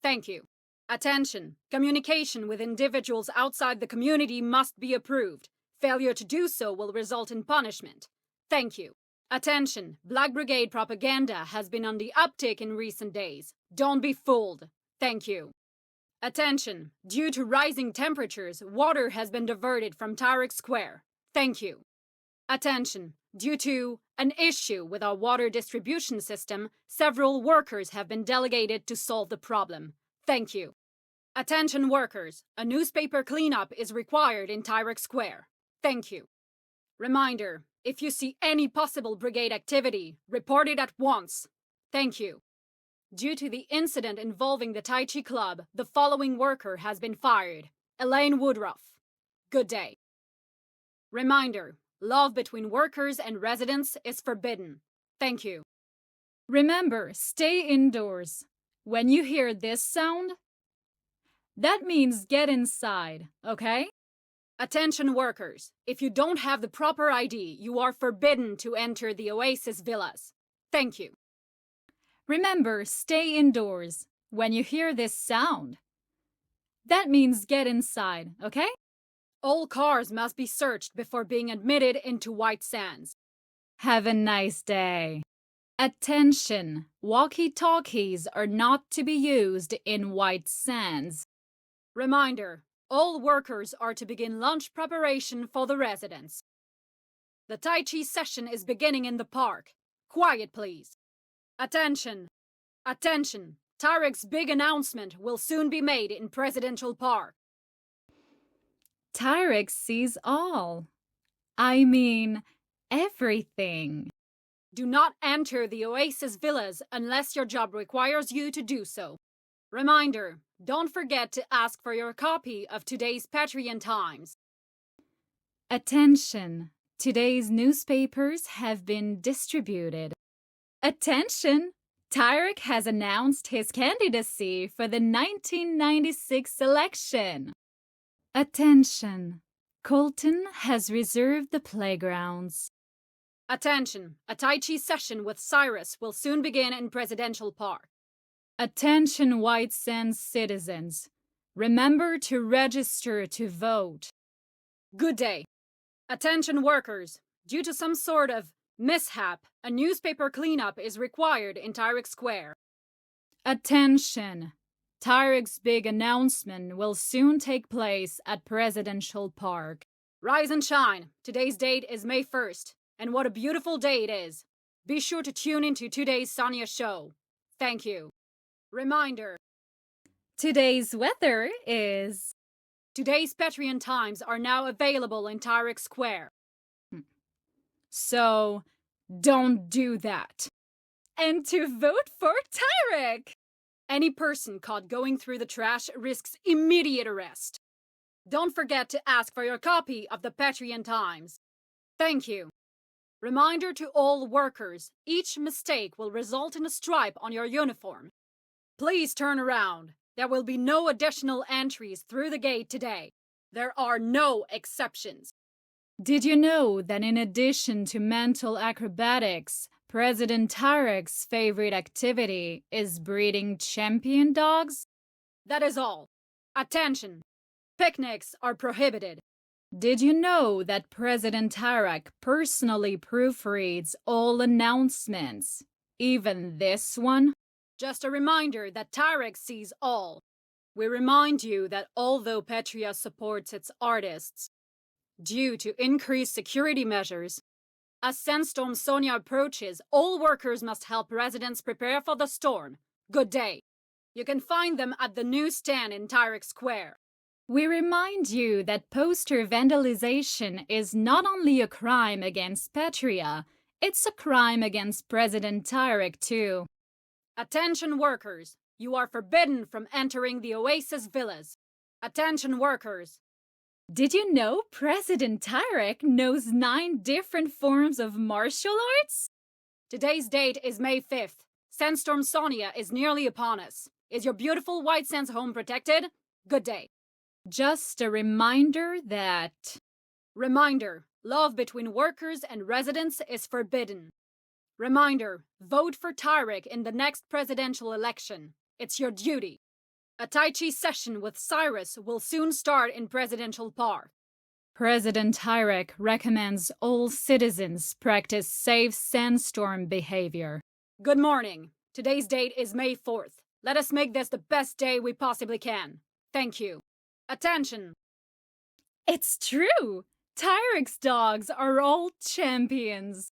Thank you. Attention! Communication with individuals outside the community must be approved. Failure to do so will result in punishment. Thank you. Attention! Black Brigade propaganda has been on the uptick in recent days. Don't be fooled. Thank you. Attention! Due to rising temperatures, water has been diverted from Tyrak Square. Thank you. Attention! Due to an issue with our water distribution system, several workers have been delegated to solve the problem. Thank you. Attention workers! A newspaper cleanup is required in Tyrak Square. Thank you. Reminder, if you see any possible brigade activity, report it at once. Thank you. Due to the incident involving the Tai Chi Club, the following worker has been fired. Elaine Woodruff. Good day. Reminder, love between workers and residents is forbidden. Thank you. Remember, stay indoors. When you hear this sound, that means get inside, okay? Attention workers, if you don't have the proper ID, you are forbidden to enter the Oasis villas. Thank you. Remember, stay indoors. When you hear this sound, that means get inside, okay? All cars must be searched before being admitted into White Sands. Have a nice day. Attention! Walkie-talkies are not to be used in White Sands. Reminder, all workers are to begin lunch preparation for the residents. The Tai Chi session is beginning in the park. Quiet, please. Attention! Attention! Tyrak's big announcement will soon be made in Presidential Park. Tyrak sees all. I mean, everything. Do not enter the Oasis villas unless your job requires you to do so. Reminder, don't forget to ask for your copy of today's Patreon Times. Attention! Today's newspapers have been distributed. Attention! Tyrak has announced his candidacy for the 1996 election. Attention! Colton has reserved the playgrounds. Attention! A Tai Chi session with Cyrus will soon begin in Presidential Park. Attention White Sands citizens. Remember to register to vote. Good day. Attention workers. Due to some sort of mishap, a newspaper cleanup is required in Tyrak Square. Attention! Tyrak's big announcement will soon take place at Presidential Park. Rise and shine! Today's date is May 1st, and what a beautiful day it is. Be sure to tune into today's Sonia show. Thank you. Reminder. Today's weather is... Today's Patreon Times are now available in Tyrak Square. So, don't do that. And to vote for Tyrak! Any person caught going through the trash risks immediate arrest. Don't forget to ask for your copy of the Patreon Times. Thank you. Reminder to all workers, each mistake will result in a stripe on your uniform. Please turn around. There will be no additional entries through the gate today. There are no exceptions. Did you know that in addition to mental acrobatics, President Tyrak's favorite activity is breeding champion dogs? That is all. Attention! Picnics are prohibited. Did you know that President Tyrak personally proofreads all announcements? Even this one? Just a reminder that Tyrak sees all. We remind you that although Petria supports its artists, due to increased security measures, as Sandstorm Sonia approaches, all workers must help residents prepare for the storm. Good day. You can find them at the newsstand in Tyrak Square. We remind you that poster vandalization is not only a crime against Petria, it's a crime against President Tyrak too. Attention workers, you are forbidden from entering the Oasis villas. Attention workers. Did you know President Tyrak knows 9 different forms of martial arts? Today's date is May 5th. Sandstorm Sonia is nearly upon us. Is your beautiful White Sands home protected? Good day. Just a reminder that... Reminder, love between workers and residents is forbidden. Reminder, vote for Tyrak in the next presidential election. It's your duty. A Tai Chi session with Cyrus will soon start in Presidential Park. President Tyrak recommends all citizens practice safe sandstorm behavior. Good morning. Today's date is May 4th. Let us make this the best day we possibly can. Thank you. Attention! It's true! Tyrak's dogs are all champions.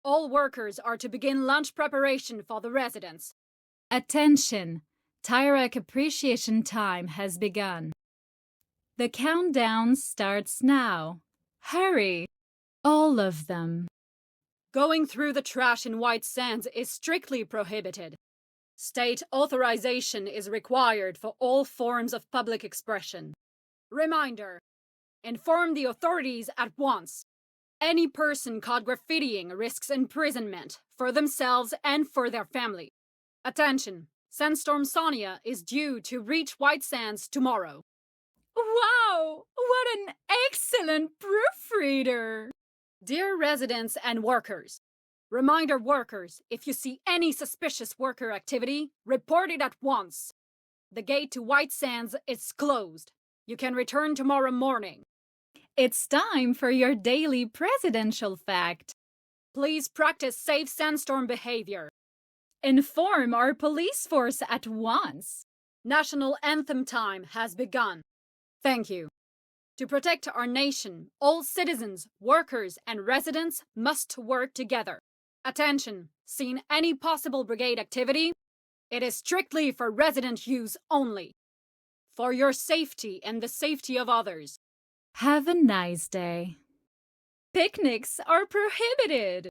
All workers are to begin lunch preparation for the residents. Attention! Tyrak appreciation time has begun. The countdown starts now. Hurry! All of them. Going through the trash in White Sands is strictly prohibited. State authorization is required for all forms of public expression. Reminder: inform the authorities at once. Any person caught graffitiing risks imprisonment for themselves and for their family. Attention! Sandstorm Sonia is due to reach White Sands tomorrow. Wow! What an excellent proofreader! Dear residents and workers, reminder workers, if you see any suspicious worker activity, report it at once. The gate to White Sands is closed. You can return tomorrow morning. It's time for your daily presidential fact. Please practice safe sandstorm behavior. Inform our police force at once. National anthem time has begun. Thank you. To protect our nation, all citizens, workers, and residents must work together. Attention! Seen any possible brigade activity? It is strictly for resident use only. For your safety and the safety of others. Have a nice day. Picnics are prohibited.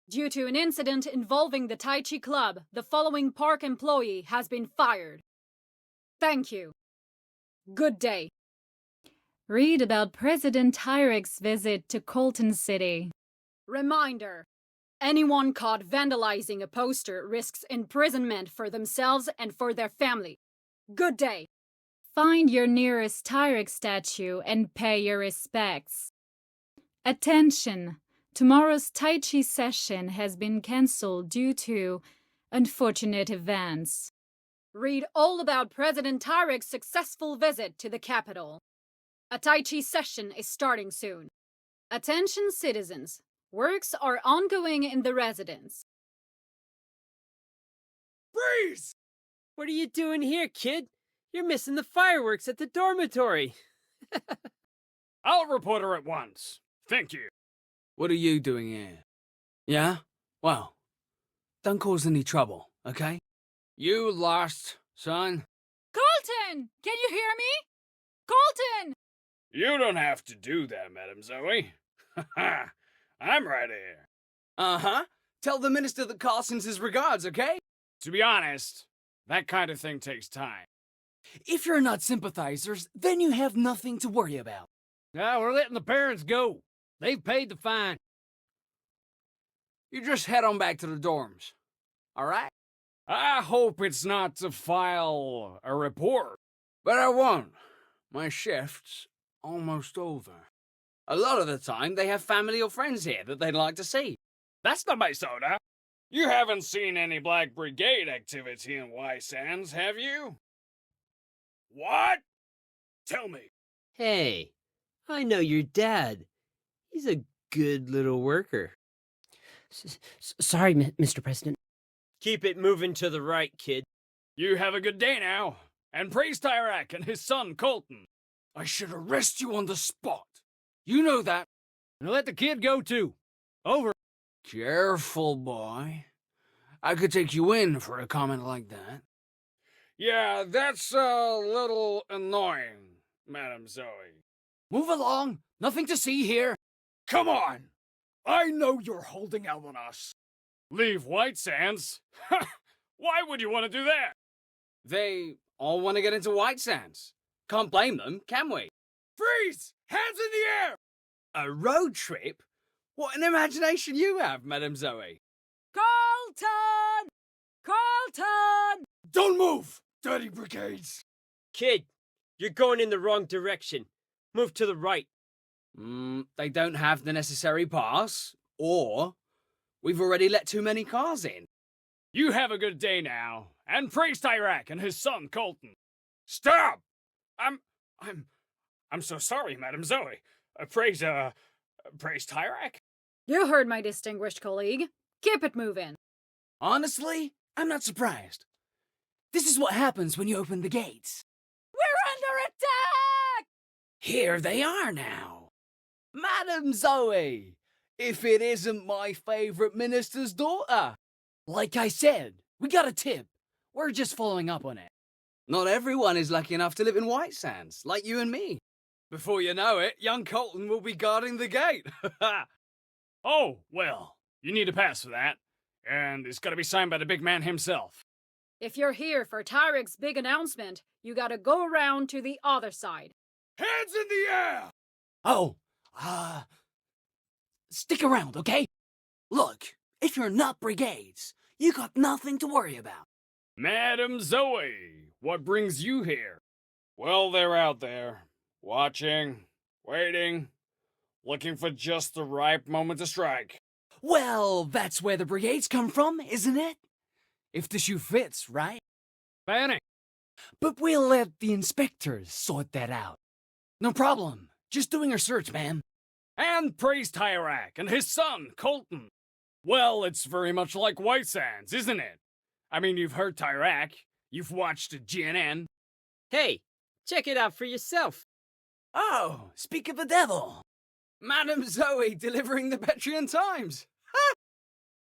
Due to an incident involving the Tai Chi Club, the following park employee has been fired. Thank you. Good day. Read about President Tyrak's visit to Colton City. Reminder. Anyone caught vandalizing a poster risks imprisonment for themselves and for their family. Good day. Find your nearest Tyrak statue and pay your respects. Attention! Tomorrow's Tai Chi session has been cancelled due to unfortunate events. Read all about President Tyrak's successful visit to the capital. A Tai Chi session is starting soon. Attention citizens, works are ongoing in the residence. Freeze! What are you doing here, kid? You're missing the fireworks at the dormitory. I'll report her at once. Thank you. What are you doing here? Yeah? Well, don't cause any trouble, okay? You lost, son. Colton! Can you hear me? Colton! You don't have to do that, Madam Zoe. I'm right here. Uh-huh. Tell the minister that Carl sends his regards, okay? To be honest, that kind of thing takes time. If you're not sympathizers, then you have nothing to worry about. Now we're letting the parents go. They've paid the fine. You just head on back to the dorms, all right? I hope it's not to file a report. But I won't. My shift's almost over. A lot of the time, they have family or friends here that they'd like to see. That's not my soda. You haven't seen any Black Brigade activity in White Sands, have you? What? Tell me. Hey, I know your dad. He's a good little worker. Sorry, Mr. President. Keep it moving to the right, kid. You have a good day now, and praise Tyrak and his son, Colton. I should arrest you on the spot. You know that. And let the kid go, too. Over. Careful, boy. I could take you in for a comment like that. Yeah, that's a little annoying, Madam Zoe. Move along. Nothing to see here. Come on! I know you're holding out on us. Leave White Sands? Why would you want to do that? They all want to get into White Sands. Can't blame them, can we? Freeze! Hands in the air! A road trip? What an imagination you have, Madame Zoe. Colton! Colton! Don't move, dirty brigades! Kid, you're going in the wrong direction. Move to the right. They don't have the necessary pass, or we've already let too many cars in. You have a good day now, and praise Tyrak and his son, Colton. Stop! I'm so sorry, Madam Zoe. Praise Tyrak? You heard my distinguished colleague. Keep it moving. Honestly, I'm not surprised. This is what happens when you open the gates. We're under attack! Here they are now. Madam Zoe, if it isn't my favorite minister's daughter. Like I said, we got a tip. We're just following up on it. Not everyone is lucky enough to live in White Sands, like you and me. Before you know it, young Colton will be guarding the gate. Oh, well, you need a pass for that. And it's gotta be signed by the big man himself. If you're here for Tyrak's big announcement, you gotta go around to the other side. Hands in the air! Oh, stick around, okay? Look, if you're not brigades, you got nothing to worry about. Madam Zoe, what brings you here? Well, they're out there, watching, waiting, looking for just the right moment to strike. Well, that's where the brigades come from, isn't it? If the shoe fits, right? Fanny! But we'll let the inspectors sort that out. No problem. Just doing our search, ma'am. And praise Tyrak and his son, Colton. Well, it's very much like White Sands, isn't it? I mean, you've heard Tyrak, you've watched GNN. Hey, check it out for yourself. Oh, speak of the devil. Madam Zoe delivering the Petrian Times. Ha!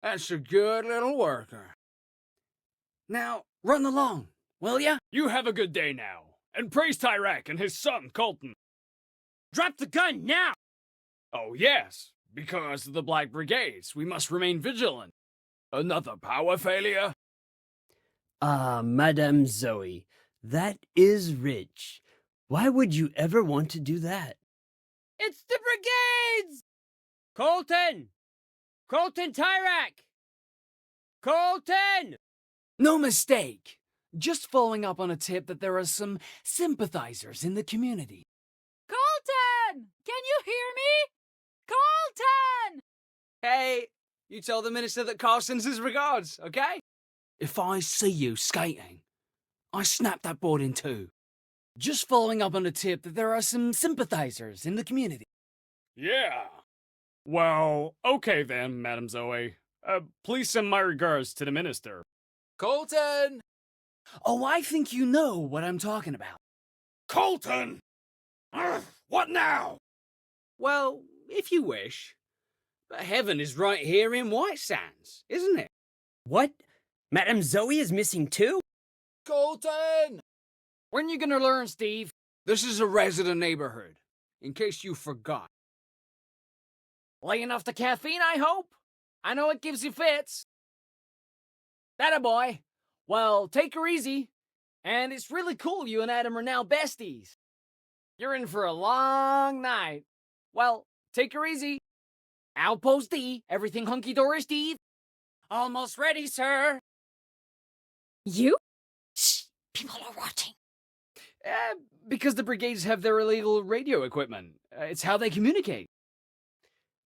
That's a good little worker. Now, run along, will ya? You have a good day now, and praise Tyrak and his son, Colton. Drop the gun now! Oh yes, because of the Black Brigades, we must remain vigilant. Another power failure? Ah, Madame Zoe, that is rich. Why would you ever want to do that? It's the brigades! Colton! Colton Tyrak! Colton! No mistake. Just following up on a tip that there are some sympathizers in the community. Colton! Can you hear me? Colton! Hey, you tell the minister that Carl sends his regards, okay? If I see you skating, I snap that board in two. Just following up on a tip that there are some sympathizers in the community. Yeah. Well, okay then, Madam Zoe. Please send my regards to the minister. Colton! Oh, I think you know what I'm talking about. Colton! What now? Well, if you wish. But heaven is right here in White Sands, isn't it? What? Madame Zoe is missing too? Colton! When you gonna learn, Steve? This is a resident neighborhood, in case you forgot. Laying off the caffeine, I hope? I know it gives you fits. That boy. Well, take her easy. And it's really cool you and Adam are now besties. You're in for a long night. Well, take her easy. Outpost D, everything hunky-dory, Steve. Almost ready, sir. You? Shh, people are watching. Because the brigades have their illegal radio equipment. It's how they communicate.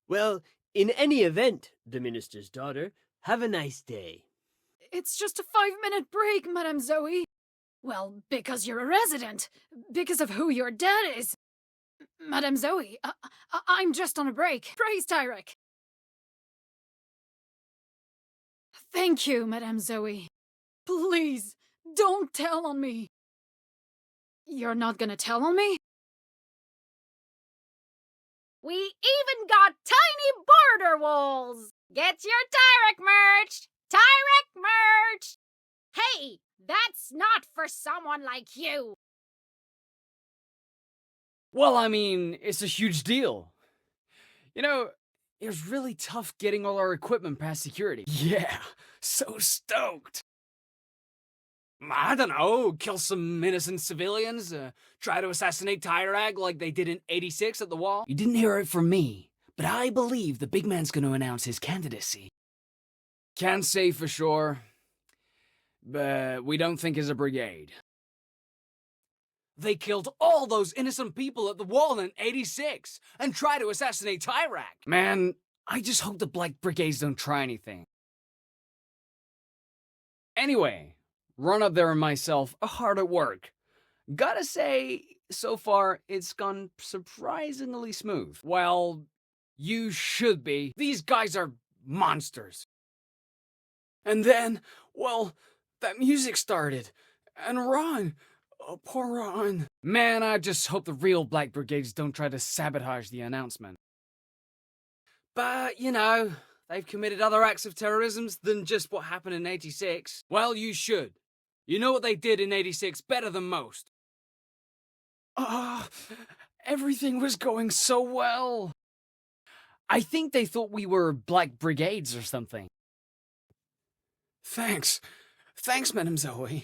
Well, in any event, the minister's daughter, have a nice day. It's just a 5-minute break, Madame Zoe. Well, because you're a resident. Because of who your dad is. Madame Zoe, I'm just on a break. Praise Tyrak. Thank you, Madame Zoe. Please, don't tell on me. You're not gonna tell on me? We even got tiny border walls. Get your Tyrak merch. Tyrak merch. Hey, that's not for someone like you. Well, I mean, it's a huge deal. You know, it was really tough getting all our equipment past security. Yeah, so stoked. I don't know, kill some innocent civilians, try to assassinate Tyrak like they did in 86 at the wall. You didn't hear it from me, but I believe the big man's gonna announce his candidacy. Can't say for sure, but we don't think it's a brigade. They killed all those innocent people at the wall in 86 and tried to assassinate Tyrak. Man, I just hope the Black Brigades don't try anything. Anyway, Run Up There and myself are hard at work. Gotta say, so far, it's gone surprisingly smooth. Well, you should be. These guys are monsters. And then, well, that music started. And Ron... Oh, poor Ron. Man, I just hope the real Black Brigades don't try to sabotage the announcement. But, you know, they've committed other acts of terrorism than just what happened in 86. Well, you should. You know what they did in 86 better than most. Everything was going so well. I think they thought we were Black Brigades or something. Thanks. Thanks, Madame Zoe.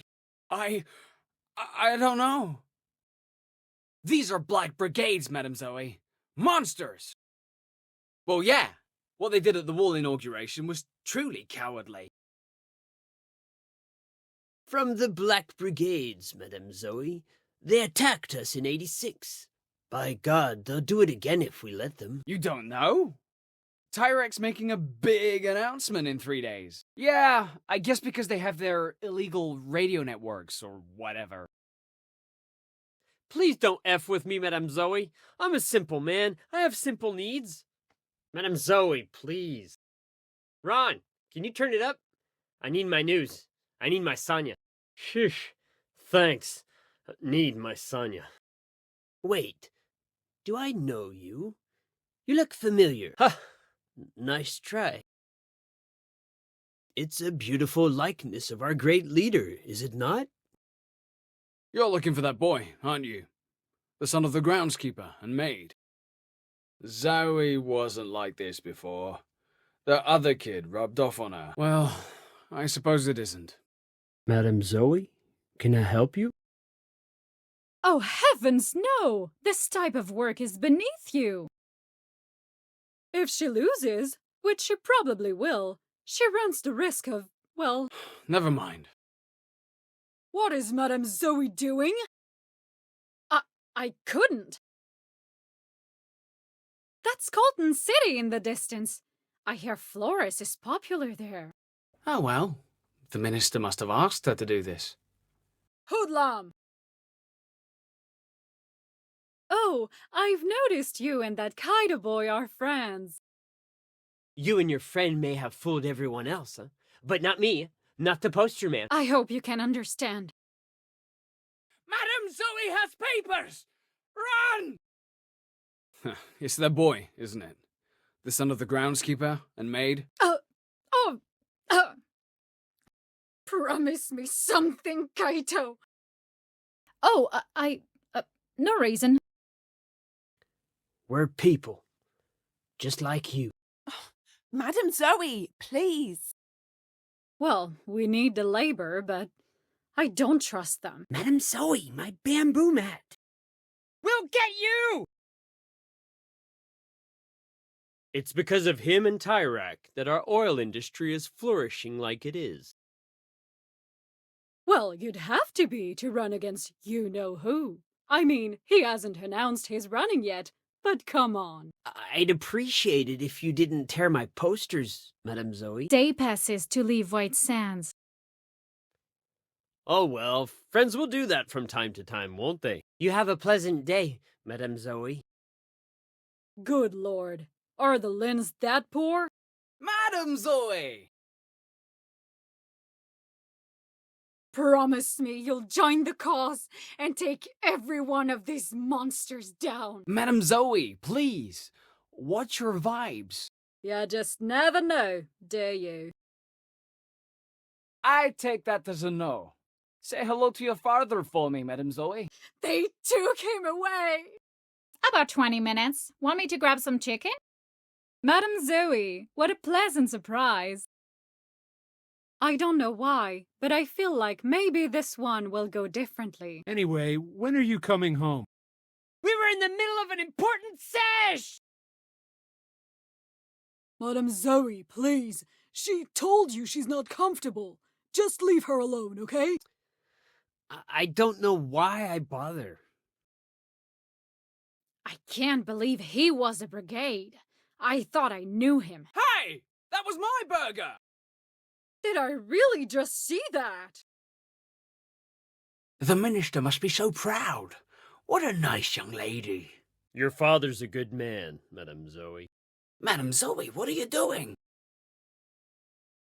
I don't know. These are Black Brigades, Madame Zoe. Monsters! Well, yeah, What they did at the wall inauguration was truly cowardly. From the Black Brigades, Madame Zoe. They attacked us in 86. By God, they'll do it again if we let them. You don't know? Tyrak's making a big announcement in 3 days. Yeah, I guess because they have their illegal radio networks or whatever. Please don't F with me, Madame Zoe. I'm a simple man. I have simple needs. Madame Zoe, please. Ron, can you turn it up? I need my news. I need my Sonya. Sheesh. Thanks. Need my Sonya. Wait, do I know you? You look familiar. Ha! Nice try. It's a beautiful likeness of our great leader, is it not? You're looking for that boy, aren't you? The son of the groundskeeper and maid. Zoe wasn't like this before. The other kid rubbed off on her. Well, I suppose it isn't. Madame Zoe, can I help you? Oh, heavens, no! This type of work is beneath you. If she loses, which she probably will, she runs the risk of, well... Never mind. What is Madame Zoe doing? I couldn't. That's Colton City in the distance. I hear Flores is popular there. Oh well, the minister must have asked her to do this. Hoodlum! Oh, I've noticed you and that Kaido boy are friends. You and your friend may have fooled everyone else, huh? But not me. Not the poster man. I hope you can understand. Madame Zoe has papers! Run! It's that boy, isn't it? The son of the groundskeeper and maid? Promise me something, Kaito. Oh, no reason. We're people. Just like you. Madame Zoe, please. Well, we need the labor, but I don't trust them. Madame Zoe, my bamboo mat. We'll get you! It's because of him and Tyrak that our oil industry is flourishing like it is. Well, you'd have to be to run against you-know-who. I mean, he hasn't announced his running yet, but come on. I'd appreciate it if you didn't tear my posters, Madame Zoe. Day passes to leave White Sands. Oh well, friends will do that from time to time, won't they? You have a pleasant day, Madame Zoe. Good Lord. Are the Lins that poor? Madame Zoe! Promise me you'll join the cause and take every one of these monsters down. Madame Zoe, please. Watch your vibes. You just never know, do you? I take that as a no. Say hello to your father for me, Madame Zoe. They took him away. About 20 minutes. Want me to grab some chicken? Madame Zoe, what a pleasant surprise. I don't know why, but I feel like maybe this one will go differently. Anyway, when are you coming home? We were in the middle of an important sesh! Madame Zoe, please. She told you she's not comfortable. Just leave her alone, okay? I don't know why I bother. I can't believe he was a brigade. I thought I knew him. Hey! That was my burger! Did I really just see that? The minister must be so proud. What a nice young lady. Your father's a good man, Madame Zoe. Madame Zoe, what are you doing?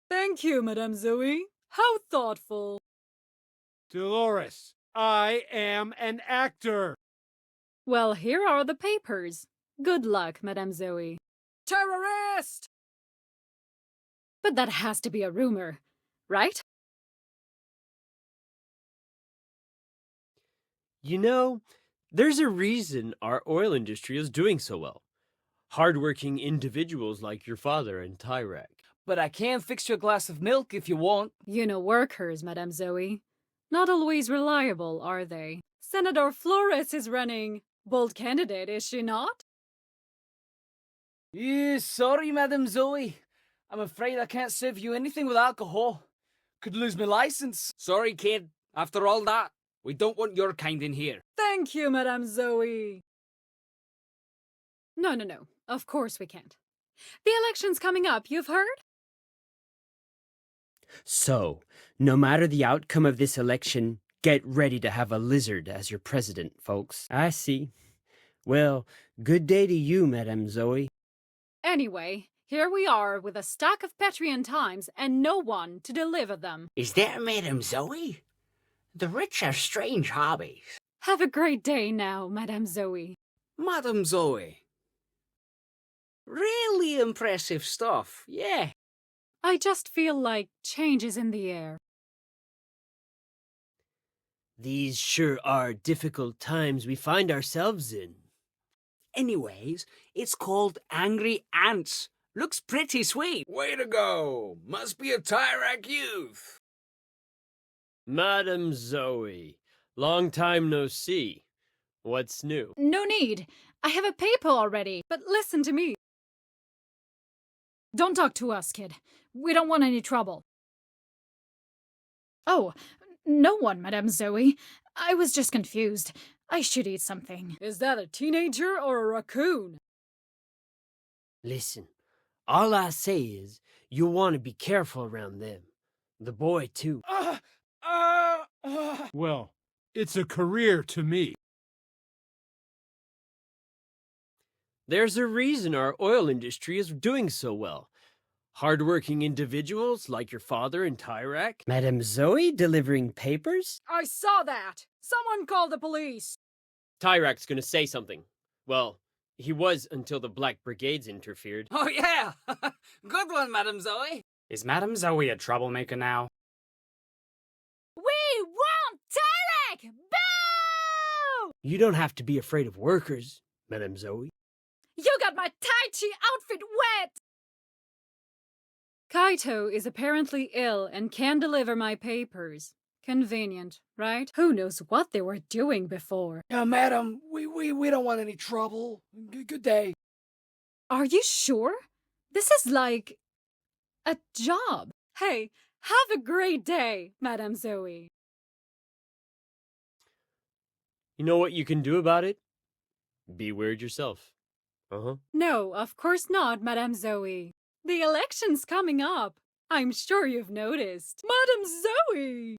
Thank you, Madame Zoe. How thoughtful. Dolores, I am an actor. Well, here are the papers. Good luck, Madame Zoe. Terrorist! But that has to be a rumor, right? You know, there's a reason our oil industry is doing so well. Hardworking individuals like your father and Tyrak. But I can fix you a glass of milk if you want. You know workers, Madame Zoe. Not always reliable, are they? Senator Flores is running. Bold candidate, is she not? Sorry, Madame Zoe. I'm afraid I can't serve you anything with alcohol. Could lose my license. Sorry, kid. After all that, we don't want your kind in here. Thank you, Madame Zoe. No. Of course we can't. The election's coming up, you've heard? So, no matter the outcome of this election, get ready to have a lizard as your president, folks. I see. Well, good day to you, Madame Zoe. Anyway, here we are with a stack of Petrian Times and no one to deliver them. Is that Madame Zoe? The rich have strange hobbies. Have a great day now, Madame Zoe. Madame Zoe. Really impressive stuff, yeah. I just feel like change is in the air. These sure are difficult times we find ourselves in. Anyways, it's called Angry Ants. Looks pretty sweet. Way to go! Must be a Tyrak youth. Madame Zoe, long time no see. What's new? No need. I have a paper already, but listen to me. Don't talk to us, kid. We don't want any trouble. Oh, no one, Madame Zoe. I was just confused. I should eat something. Is that a teenager or a raccoon? Listen, all I say is you'll want to be careful around them. The boy, too. Well, it's a career to me. There's a reason our oil industry is doing so well. Hardworking individuals like your father and Tyrak. Madame Zoe delivering papers? I saw that! Someone call the police! Tyrak's gonna say something. Well, he was until the Black Brigades interfered. Oh, yeah! Good one, Madame Zoe. Is Madame Zoe a troublemaker now? We want Tyrak! Boo! You don't have to be afraid of workers, Madame Zoe. You got my Tai Chi outfit wet! Kaito is apparently ill and can deliver my papers. Convenient, right? Who knows what they were doing before? Madam, we don't want any trouble. Good day. Are you sure? This is like a job. Hey, have a great day, Madame Zoe. You know what you can do about it? Be weird yourself. No, of course not, Madame Zoe. The election's coming up. I'm sure you've noticed. Madame Zoe!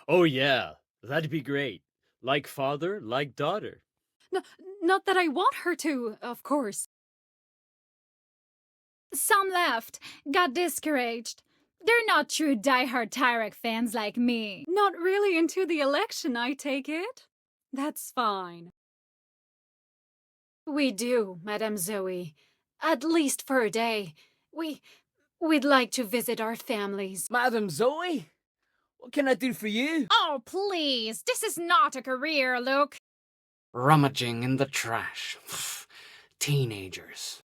Oh yeah, that'd be great. Like father, like daughter. No, not that I want her to, of course. Some left, got discouraged. They're not true die-hard Tyrak fans like me. Not really into the election, I take it? That's fine. We do, Madame Zoe. At least for a day. We'd like to visit our families. Madame Zoe? What can I do for you? Oh, please. This is not a career, Luke. Rummaging in the trash. Teenagers.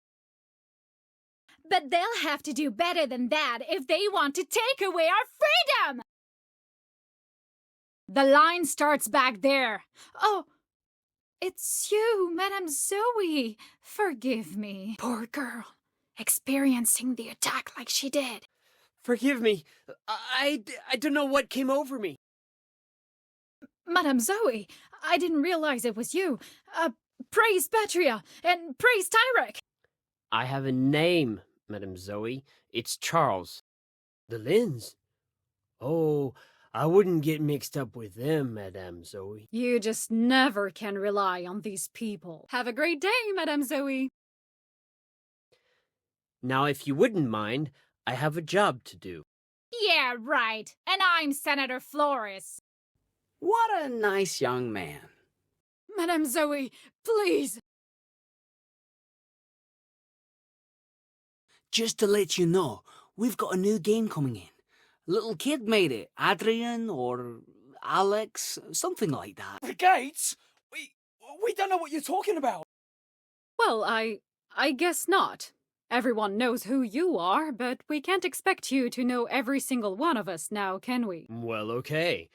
But they'll have to do better than that if they want to take away our freedom! The line starts back there. Oh, it's you, Madame Zoe. Forgive me. Poor girl. Experiencing the attack like she did. Forgive me. I don't know what came over me. Madame Zoe, I didn't realize it was you. Praise Petria and praise Tyrak. I have a name, Madame Zoe. It's Charles. The Lins? Oh, I wouldn't get mixed up with them, Madame Zoe. You just never can rely on these people. Have a great day, Madame Zoe. Now, if you wouldn't mind, I have a job to do. Yeah, right. And I'm Senator Flores. What a nice young man. Madame Zoe, please. Just to let you know, we've got a new game coming in. A little kid made it. Adrian or Alex, something like that. Brigades? We don't know what you're talking about. Well, I guess not. Everyone knows who you are, but we can't expect you to know every single one of us now, can we? Well, okay.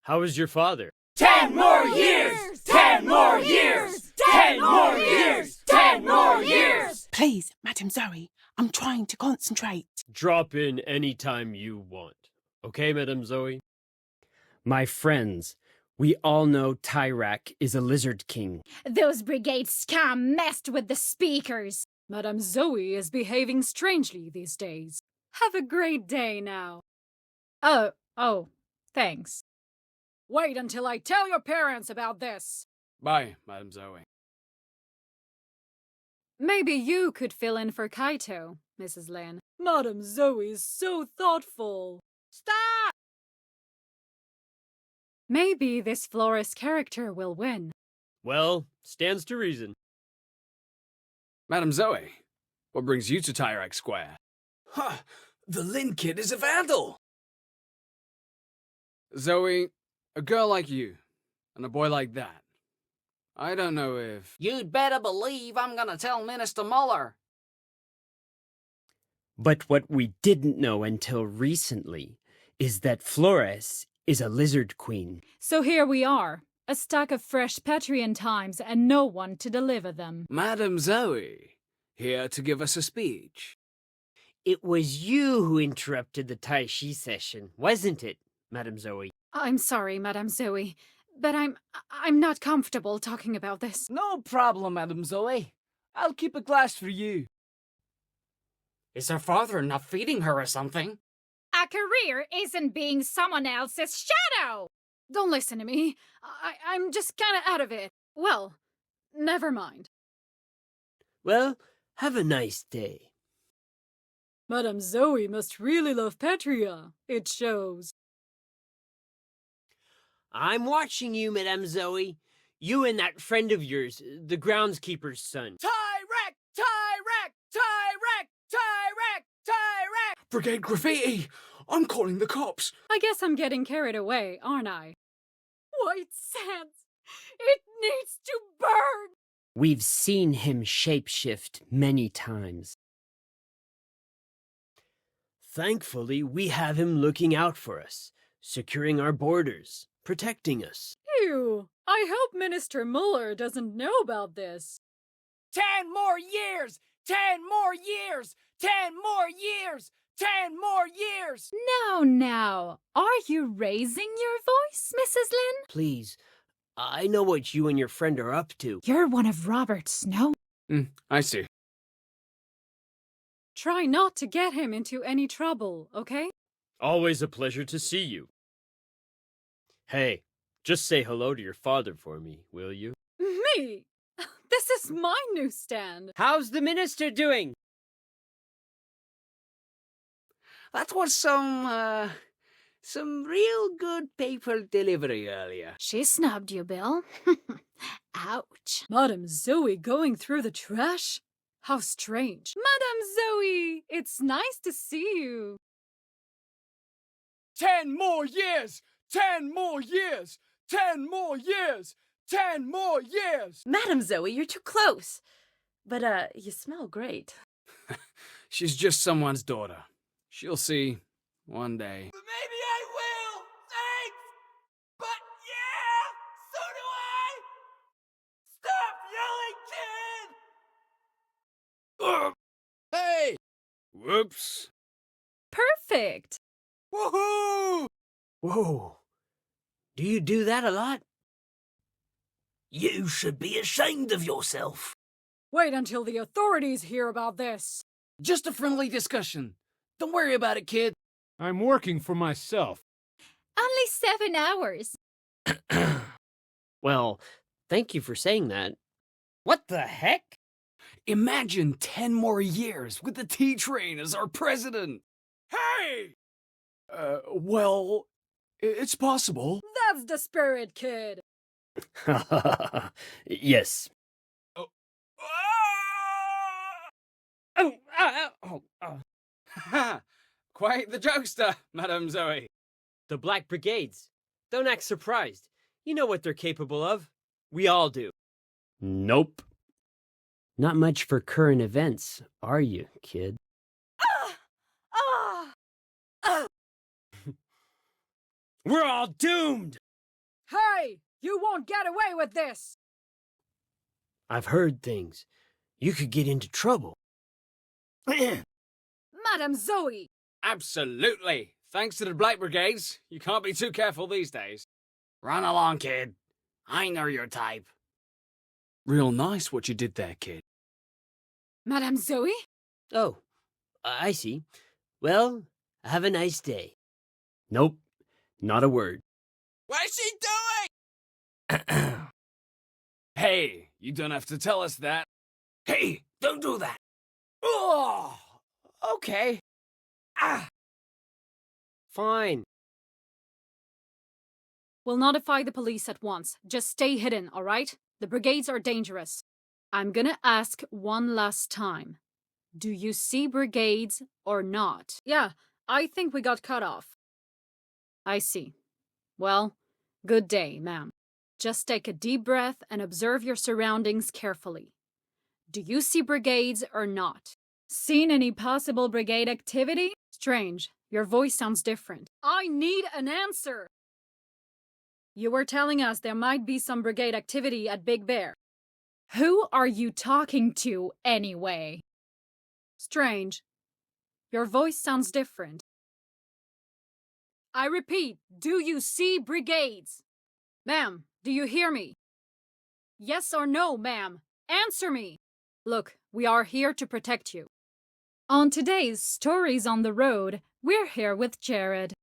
How is your father? 10 more years! 10 more years! 10 more years! 10 more years! Please, Madam Zoe, I'm trying to concentrate. Drop in any time you want. Okay, Madame Zoe? My friends, we all know Tyrak is a lizard king. Those brigade scum messed with the speakers. Madame Zoe is behaving strangely these days. Have a great day now. Oh, thanks. Wait until I tell your parents about this. Bye, Madam Zoe. Maybe you could fill in for Kaito, Mrs. Lin. Madame Zoe is so thoughtful. Stop! Maybe this florist character will win. Well, stands to reason. Madam Zoe, what brings you to Tyrak Square? Huh, the Lin kid is a vandal. Zoe, a girl like you, and a boy like that. I don't know if... You'd better believe I'm gonna tell Minister Muller. But what we didn't know until recently is that Flores is a lizard queen. So here we are, a stack of fresh Petrian times and no one to deliver them. Madam Zoe, here to give us a speech. It was you who interrupted the Tai Chi session, wasn't it, Madame Zoe? I'm sorry, Madame Zoe, but I'm not comfortable talking about this. No problem, Madam Zoe. I'll keep a glass for you. Is her father not feeding her or something? A career isn't being someone else's shadow! Don't listen to me. I'm just kinda out of it. Well, never mind. Well, have a nice day. Madame Zoe must really love Petria. It shows. I'm watching you, Madame Zoe. You and that friend of yours, the groundskeeper's son. Tyrak! Tyrak! Tyrak! Tyrak! Tyrak! Brigade Graffiti! I'm calling the cops! I guess I'm getting carried away, aren't I? White sands! It needs to burn! We've seen him shapeshift many times. Thankfully, we have him looking out for us, securing our borders, protecting us. Ew! I hope Minister Muller doesn't know about this. 10 more years! 10 more years! 10 more years! 10 more years! Now, are you raising your voice, Mrs. Lin? Please, I know what you and your friend are up to. You're one of Robert's, no? I see. Try not to get him into any trouble, okay? Always a pleasure to see you. Hey, just say hello to your father for me, will you? Me? This is my newsstand. How's the minister doing? That was some real good paper delivery earlier. She snubbed you, Bill. Ouch. Madame Zoe going through the trash? How strange. Madame Zoe, it's nice to see you. 10 more years! 10 more years! 10 more years! 10 more years! Madam Zoe, you're too close. But, you smell great. She's just someone's daughter. She'll see one day. Maybe I will! Thanks! But yeah! So do I! Stop yelling, kid! Hey! Whoops. Perfect. Woohoo! Whoa. Do you do that a lot? You should be ashamed of yourself. Wait until the authorities hear about this. Just a friendly discussion. Don't worry about it, kid. I'm working for myself. Only 7 hours. Well, thank you for saying that. What the heck? Imagine 10 more years with the T-Train as our president. Hey! Well, it's possible. That's the spirit, kid. Yes. Quite the jokester, Madame Zoe. The Black Brigades. Don't act surprised. You know what they're capable of. We all do. Nope. Not much for current events, are you, kid? We're all doomed! Hey, you won't get away with this. I've heard things. You could get into trouble. Madam Zoe! Absolutely. Thanks to the Black Brigades, you can't be too careful these days. Run along, kid. I know your type. Real nice what you did there, kid. Madam Zoe? Oh, I see. Well, have a nice day. Nope, not a word. What's she doing? Hey, you don't have to tell us that. Hey, don't do that. Oh, okay. Fine. We'll notify the police at once. Just stay hidden, all right? The brigades are dangerous. I'm gonna ask one last time. Do you see brigades or not? Yeah, I think we got cut off. I see. Well, good day, ma'am. Just take a deep breath and observe your surroundings carefully. Do you see brigades or not? Seen any possible brigade activity? Strange. Your voice sounds different. I need an answer! You were telling us there might be some brigade activity at Big Bear. Who are you talking to, anyway? Strange. Your voice sounds different. I repeat, do you see brigades? Ma'am, do you hear me? Yes or no, ma'am? Answer me! Look, we are here to protect you. On today's Stories on the Road, we're here with Jared.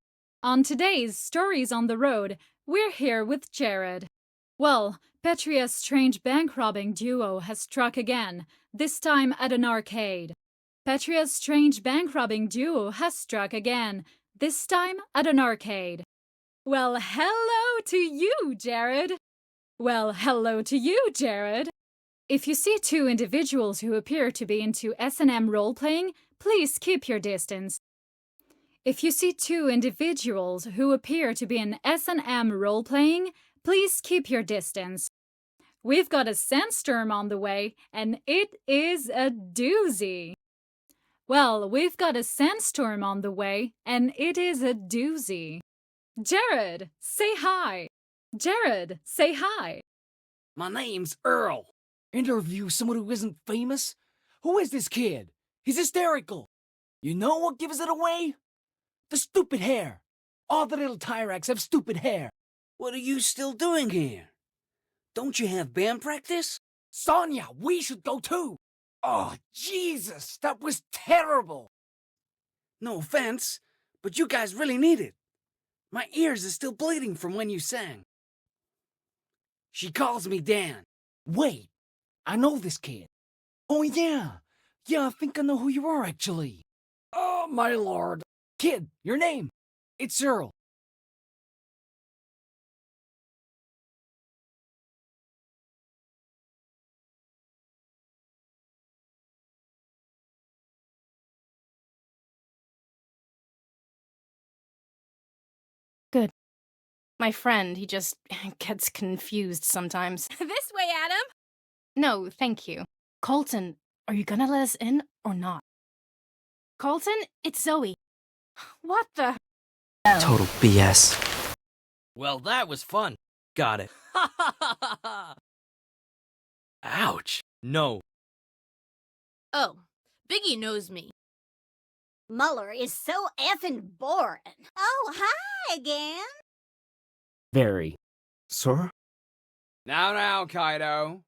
On today's Stories on the Road, we're here with Jared. Well, Petria's strange bank-robbing duo has struck again, this time at an arcade. Petria's strange bank-robbing duo has struck again, this time at an arcade. Well, hello to you, Jared. Well, hello to you, Jared. If you see two individuals who appear to be into S&M role-playing, please keep your distance. If you see two individuals who appear to be in S&M role-playing, please keep your distance. We've got a sandstorm on the way, and it is a doozy. Well, we've got a sandstorm on the way, and it is a doozy. Jared, say hi. Jared, say hi. My name's Earl. Interview someone who isn't famous? Who is this kid? He's hysterical. You know what gives it away? The stupid hair. All the little Tyraks have stupid hair. What are you still doing here? Don't you have band practice? Sonia, we should go too. Oh, Jesus, that was terrible. No offense, but you guys really need it. My ears are still bleeding from when you sang. She calls me Dan. Wait, I know this kid. Oh, yeah. Yeah, I think I know who you are, actually. Oh, my lord. Kid, your name? It's Earl. Good. My friend, he just gets confused sometimes. This way, Adam! No, thank you. Colton, are you gonna let us in or not? Colton, it's Zoe. What the? Total BS. Well, that was fun. Got it. Ouch. No. Oh, Biggie knows me. Muller is so effing boring. Oh, hi again. Very. Sir? Now, Kaido.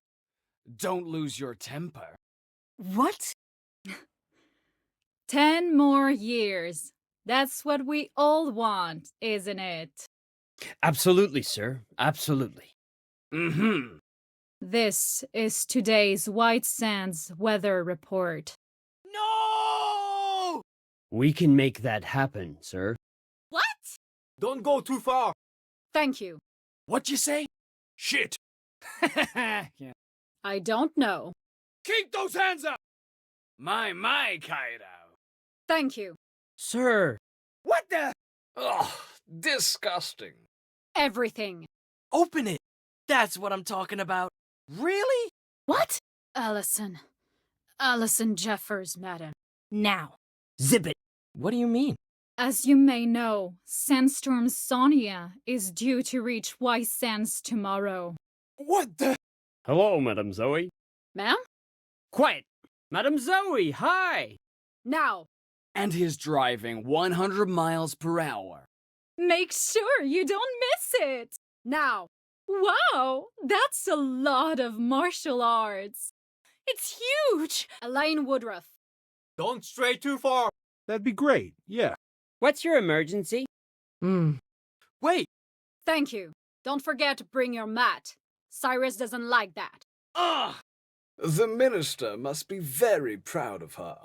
Don't lose your temper. What? 10 more years. That's what we all want, isn't it? Absolutely, sir. Absolutely. Mm-hmm. This is today's White Sands weather report. No! We can make that happen, sir. What? Don't go too far. Thank you. What you say? Shit. Yeah. I don't know. Keep those hands up! My, Kaido. Thank you. Sir. What the? Ugh, disgusting. Everything. Open it. That's what I'm talking about. Really? What? Allison Jeffers, madam. Now. Zip it. What do you mean? As you may know, Sandstorm Sonia is due to reach White Sands tomorrow. What the? Hello, Madam Zoe. Ma'am? Quiet! Madame Zoe, hi! Now, And he's driving 100 miles per hour. make sure you don't miss it! Now, wow, that's a lot of martial arts. It's huge! Elaine Woodruff. Don't stray too far. That'd be great, yeah. What's your emergency? Wait! Thank you. Don't forget to bring your mat. Cyrus doesn't like that. Ah! The minister must be very proud of her.